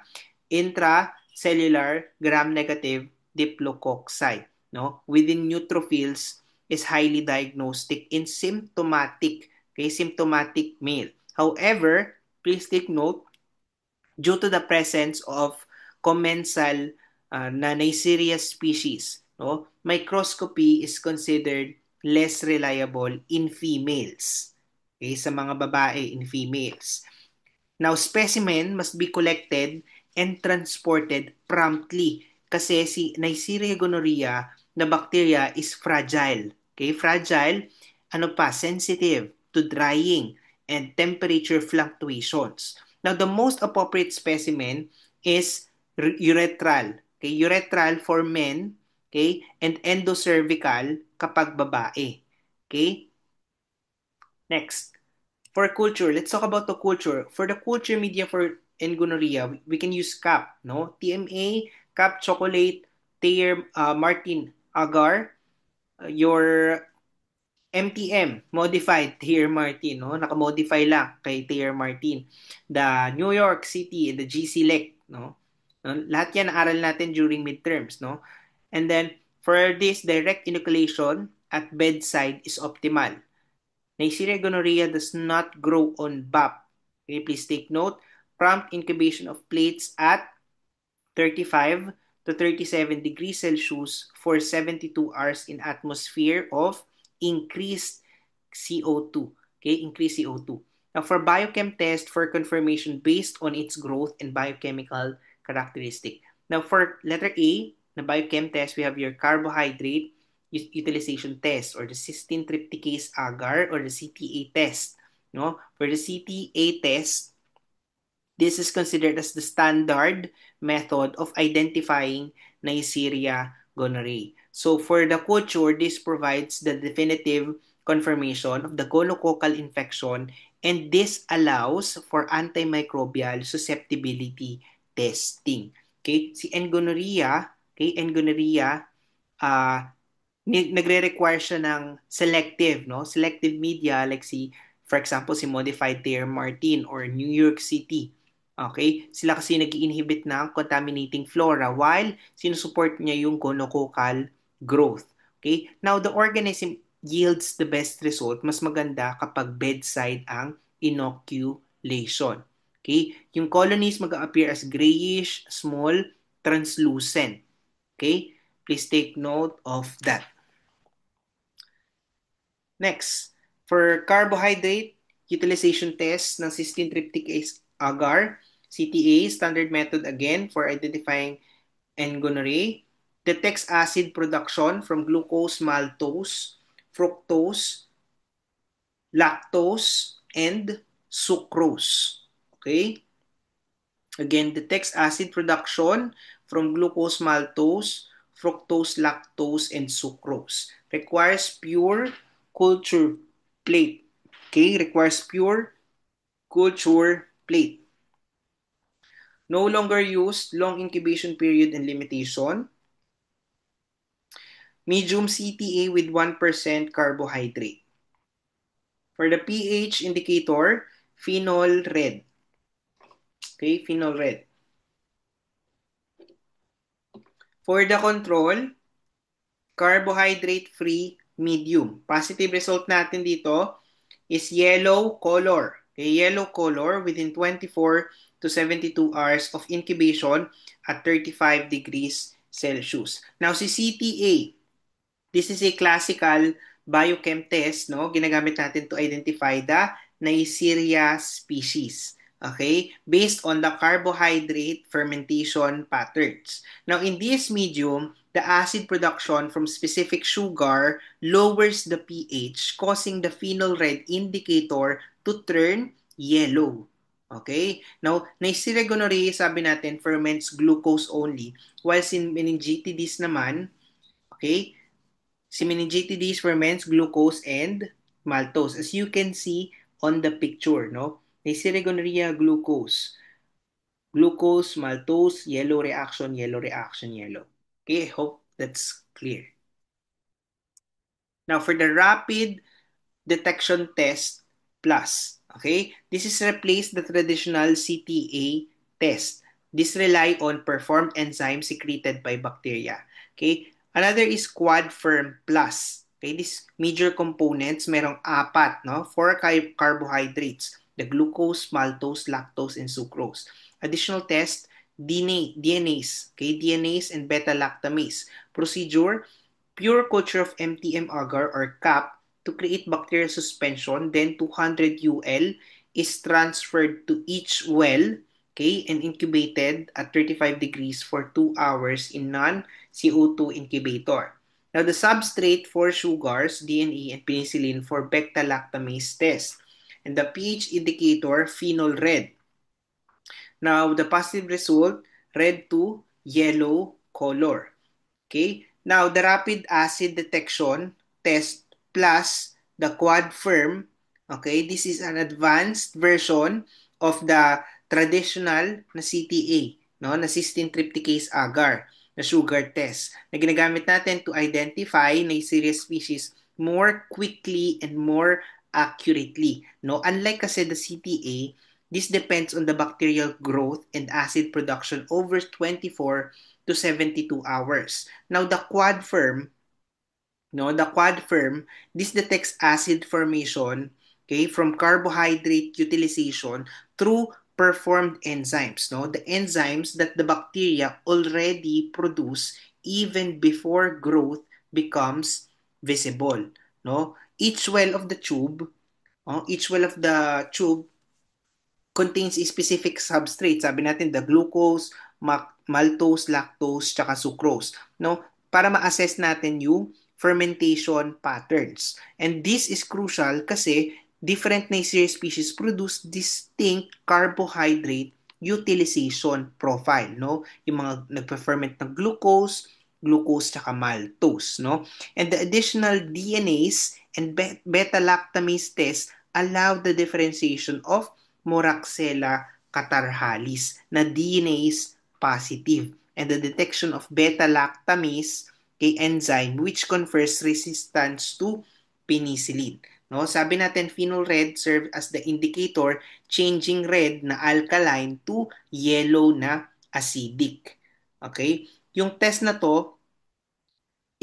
intracellular gram-negative diplococci. No? Within neutrophils is highly diagnostic in symptomatic male. However, please take note, due to the presence of commensal na Neisseria species, no, microscopy is considered less reliable in females. Okay, sa mga babae in females. Now, specimen must be collected and transported promptly kasi si Neisseria gonorrhea na bacteria is fragile. Okay, fragile, sensitive to drying and temperature fluctuations. Now, the most appropriate specimen is urethral. Okay, urethral for men, okay, and endocervical kapag babae. Okay? Next. For culture, let's talk about the culture. For the culture media for gonorrhea, we can use CAP, no? TMA, CAP chocolate, Thayer Martin agar, your MTM, modified Thayer Martin, no? Naka-modify lang kay Thayer Martin. The New York City, the GC-LEC, no? Lahat yan naaral natin during midterms, no? And then, for this, direct inoculation at bedside is optimal. Neisseria gonorrhea does not grow on BAP. Okay, please take note. Prompt incubation of plates at 35 to 37 degrees Celsius for 72 hours in atmosphere of increased CO2. Okay, increased CO2. Now, for biochem test for confirmation based on its growth and biochemical characteristic. Now, for letter A, na biochem test, we have your carbohydrate utilization test or the cysteine trypticase agar or the CTA test. No? For the CTA test, this is considered as the standard method of identifying Neisseria gonorrhoeae. So for the culture, this provides the definitive confirmation of the gonococcal infection, and this allows for antimicrobial susceptibility testing. Okay? Si N-gonorrhea, okay, N-gonorrhea, nagre-require siya ng selective, no? Selective media like for example, si Modified Thayer Martin or New York City. Okay? Sila kasi nag-inhibit ng contaminating flora while sinusupport niya yung gonococcal growth. Okay? Now, the organism yields the best result. Mas maganda kapag bedside ang inoculation. Okay? Yung colonies mag-appear as grayish, small, translucent. Okay? Please take note of that. Next, for carbohydrate utilization test ng cysteine trypticase agar, CTA, standard method again for identifying N-gonorrhoeae, detects acid production from glucose maltose fructose, lactose, and sucrose. Okay? Again, detects acid production from glucose, maltose, fructose, lactose, and sucrose. Requires pure culture plate. Okay? Requires pure culture plate. No longer used, long incubation period and limitation. Medium CTA with 1% carbohydrate. For the pH indicator, phenol red. Okay, phenol red. For the control, carbohydrate-free medium. Positive result natin dito is yellow color. Okay, yellow color within 24 to 72 hours of incubation at 35 degrees Celsius. Now, si CTA, this is a classical biochem test, no? Ginagamit natin to identify the Neisseria species. Okay? Based on the carbohydrate fermentation patterns. Now, in this medium, the acid production from specific sugar lowers the pH, causing the phenol red indicator to turn yellow. Okay? Now, Neisseria gonorrhoeae, sabi natin, ferments glucose only, while in meningitis naman, okay, si meningitis ferments glucose and maltose. As you can see on the picture, no? Neisseria gonorrhoeae, glucose. Glucose, maltose, yellow reaction, yellow. Okay, I hope that's clear. Now, for the rapid detection test plus, okay, this is replace the traditional CTA test. This rely on performed enzymes secreted by bacteria. Okay, another is QuadFirm plus. Okay, these major components, merong apat, no? Four carbohydrates, the glucose, maltose, lactose, and sucrose. Additional test, DNase, okay, DNase and beta-lactamase. Procedure, pure culture of MTM agar or CAP to create bacterial suspension, then 200 UL is transferred to each well, okay, and incubated at 35 degrees for 2 hours in non-CO2 incubator. Now, the substrate for sugars, DNA, and penicillin for beta-lactamase test. And the pH indicator, phenol red. Now, the positive result, red to yellow color. Okay? Now, the rapid acid detection test plus the QuadFirm, okay, this is an advanced version of the traditional na CTA, no, na cysteine trypticase agar, na sugar test, na ginagamit natin to identify Neisseria species more quickly and more accurately. No? Unlike kasi the CTA, this depends on the bacterial growth and acid production over 24 to 72 hours. Now, the QuadFirm, no, the QuadFirm, this detects acid formation, okay, from carbohydrate utilization through performed enzymes, no, the enzymes that the bacteria already produce even before growth becomes visible, no. Each well of the tube contains a specific substrate. Sabi natin, the glucose, maltose, lactose, tsaka sucrose. No? Para ma-assess natin yung fermentation patterns. And this is crucial kasi different Neisseria species produce distinct carbohydrate utilization profile. No? Yung mga nagpe-ferment ng glucose tsaka maltose. No? And the additional DNase and beta-lactamase tests allow the differentiation of Moraxella catarrhalis na DNase positive and the detection of beta-lactamase enzyme which confers resistance to penicillin. No, sabi natin phenol red serve as the indicator changing red na alkaline to yellow na acidic. Okay? Yung test na to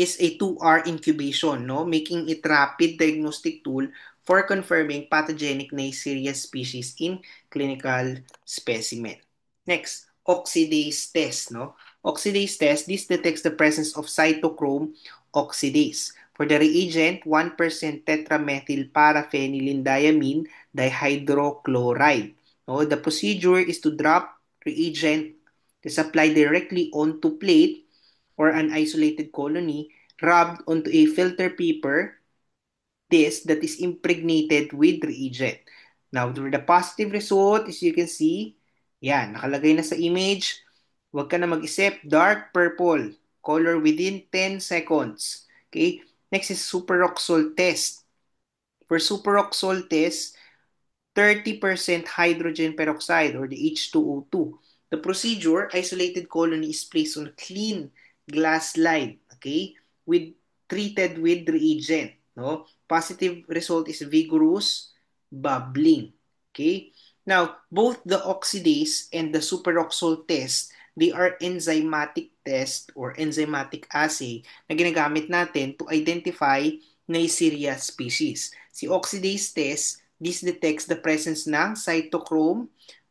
is a 2-hour incubation, no? Making it rapid diagnostic tool for confirming pathogenic Neisseria species in clinical specimen. Next, oxidase test, no? Oxidase test, this detects the presence of cytochrome oxidase. For the reagent, 1% tetramethyl paraphenylenediamine dihydrochloride. No, the procedure is to drop reagent to apply directly onto plate or an isolated colony rubbed onto a filter paper this that is impregnated with reagent. Now, for the positive result, as you can see, yan, nakalagay na sa image. Huwag ka na mag-isip, dark purple, color within 10 seconds. Okay? Next is superoxole test. For superoxole test, 30% hydrogen peroxide or the H2O2. The procedure, isolated colony is placed on a clean glass slide, okay, with treated with reagent. No? Positive result is vigorous bubbling. Okay? Now, both the oxidase and the superoxole test, they are enzymatic test or enzymatic assay na ginagamit natin to identify Neisseria species. Si oxidase test, this detects the presence ng cytochrome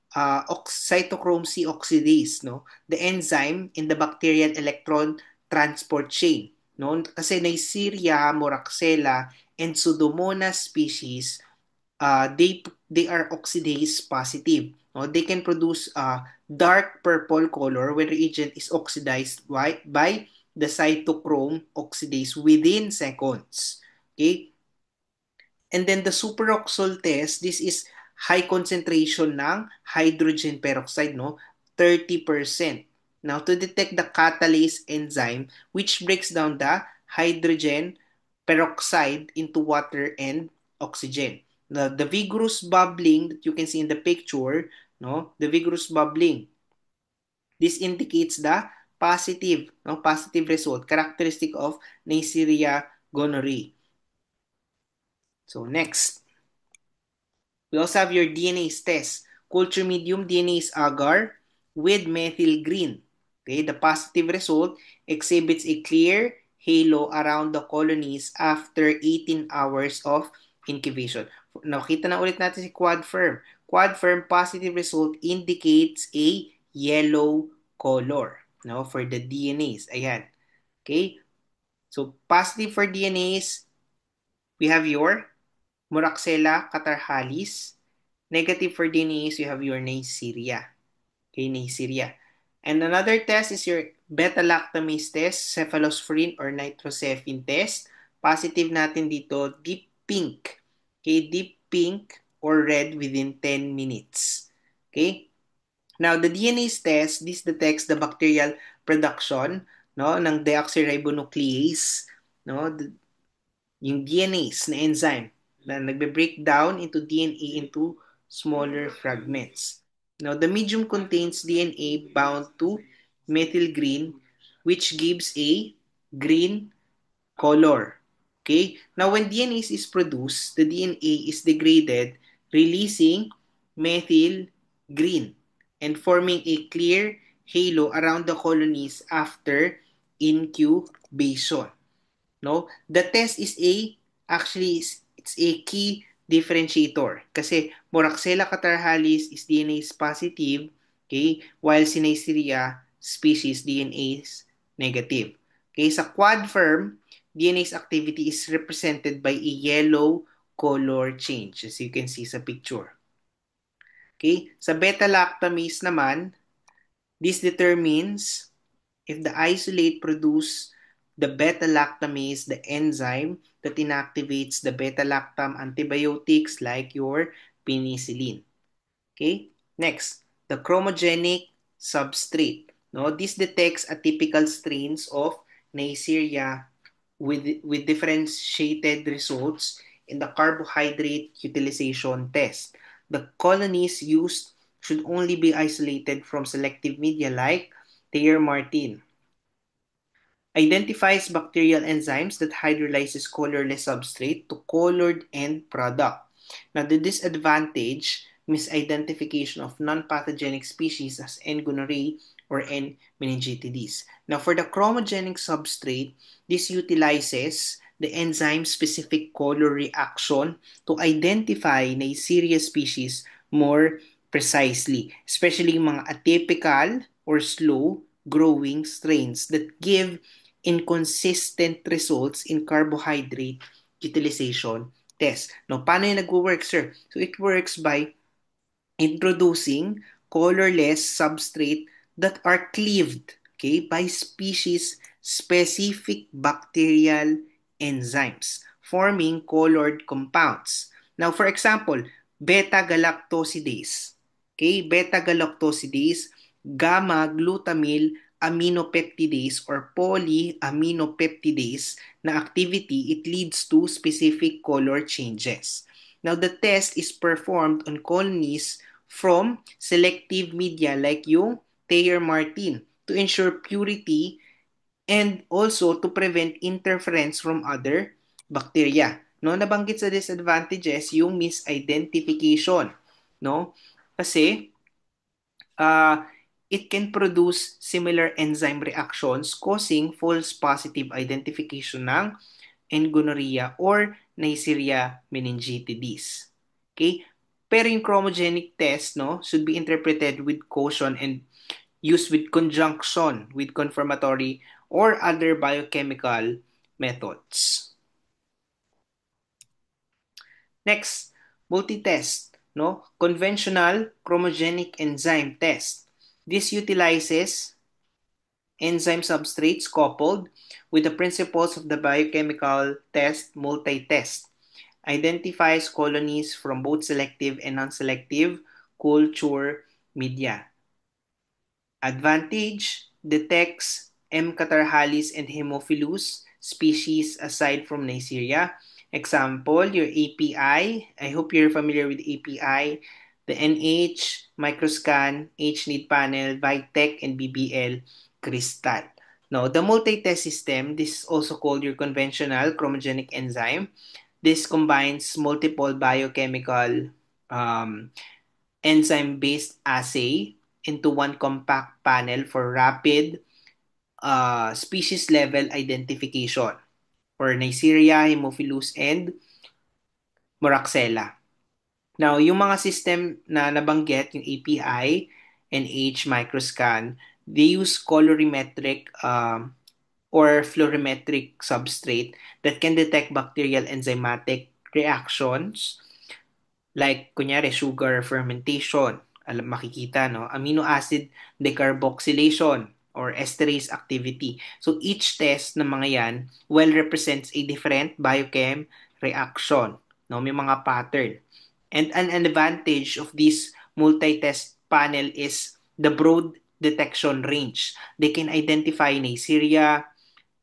C oxidase, no? The enzyme in the bacterial electron transport chain, no? Kasi Neisseria, Moraxella, and Pseudomonas species, they are oxidase positive. No? They can produce a dark purple color when reagent is oxidized by the cytochrome oxidase within seconds. Okay? And then the superoxole test, this is high concentration ng hydrogen peroxide, no? 30%. Now, to detect the catalase enzyme, which breaks down the hydrogen peroxide into water and oxygen. The vigorous bubbling that you can see in the picture, no? The vigorous bubbling. This indicates the positive, no? Positive result, characteristic of Neisseria gonorrhoeae. So, next. We also have your DNA test. Culture medium DNA is agar with methyl green. Okay, the positive result exhibits a clear halo around the colonies after 18 hours of incubation. Nakita na ulit natin si QuadFirm. QuadFirm positive result indicates a yellow color, no, for the DNAs. Ayan. Okay? So positive for DNAs, we have your Moraxella catarrhalis. Negative for DNAs, you have your Neisseria. Okay, Neisseria. And another test is your beta-lactamase test, cephalosporin or nitrocephin test. Positive natin dito, deep pink. Okay, deep pink or red within 10 minutes. Okay? Now, the DNase test, this detects the bacterial production, no, ng deoxyribonuclease, no, yung DNase na enzyme na nagbe-break down into DNA into smaller fragments. Now, the medium contains DNA bound to methyl green, which gives a green color. Okay? Now, when DNA is produced, the DNA is degraded, releasing methyl green and forming a clear halo around the colonies after incubation. No, the test is it's a key differentiator kasi Moraxella catarrhalis is DNA is positive, okay, while Neisseria species DNA is negative. Okay, sa QuadFirm, DNA's activity is represented by a yellow color change as you can see sa picture. Okay, sa beta-lactamase naman, this determines if the isolate produce the beta-lactamase, the enzyme that inactivates the beta-lactam antibiotics like your penicillin. Okay? Next, the chromogenic substrate. No, this detects atypical strains of Neisseria with differentiated results in the carbohydrate utilization test. The colonies used should only be isolated from selective media like Thayer Martin. Identifies bacterial enzymes that hydrolyzes colorless substrate to colored end product. Now, the disadvantage, misidentification of non-pathogenic species as N. gonorrhoeae or N. meningitidis. Now, for the chromogenic substrate, this utilizes the enzyme-specific color reaction to identify Neisseria species more precisely, especially mga atypical or slow-growing strains that give inconsistent results in carbohydrate utilization test. Now, paano yung nag-work, sir? So, it works by introducing colorless substrate that are cleaved, okay, by species-specific bacterial enzymes forming colored compounds. Now, for example, beta-galactosidase. Okay, beta-galactosidase, gamma-glutamyl aminopeptidase or polyaminopeptidase na activity, it leads to specific color changes. Now, the test is performed on colonies from selective media like yung Thayer-Martin to ensure purity and also to prevent interference from other bacteria. No, nabanggit sa disadvantages yung misidentification, no? Kasi uh, it can produce similar enzyme reactions causing false positive identification ng gonorrhea or Neisseria meningitidis. Okay? Pero yung chromogenic test, no, should be interpreted with caution and used with conjunction with confirmatory or other biochemical methods. Next, multi-test, no? Conventional chromogenic enzyme test. This utilizes enzyme substrates coupled with the principles of the biochemical test multi-test. Identifies colonies from both selective and non-selective culture media. Advantage, detects M. catarrhalis and Haemophilus species aside from Neisseria. Example, your API. I hope you're familiar with API. The NH, Microscan, HNEAD panel, Vitec, and BBL Crystal. Now, the multi-test system, this is also called your conventional chromogenic enzyme. This combines multiple biochemical enzyme-based assay into one compact panel for rapid species-level identification for Neisseria, Haemophilus, and Moraxella. Now, yung mga system na nabanggit, yung API, NH, Microscan, they use colorimetric or fluorimetric substrate that can detect bacterial enzymatic reactions like kunyari sugar fermentation, alam makikita no, amino acid decarboxylation or esterase activity. So each test ng mga yan well represents a different biochem reaction, no, may mga pattern. And an advantage of this multi-test panel is the broad detection range. They can identify Neisseria,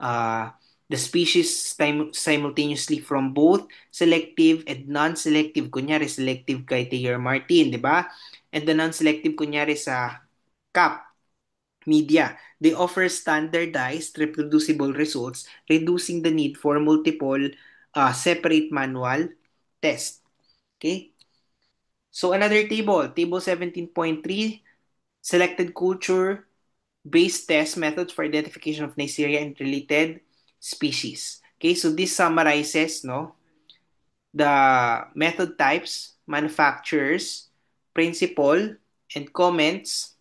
uh, the species simultaneously from both selective and non-selective. Kunyari, selective kay Thayer-Martin, di ba? And the non-selective, kunyari sa CAP media. They offer standardized, reproducible results, reducing the need for multiple separate manual tests. Okay? So another table, table 17.3, selected culture based test methods for identification of Neisseria and related species. Okay, so this summarizes the method types, manufacturers, principle, and comments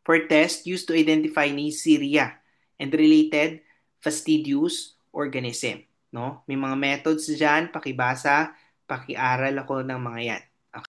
for tests used to identify Neisseria and related fastidious organism. No? May mga methods dyan, pakibasa, pakiaral ako ng mga yan.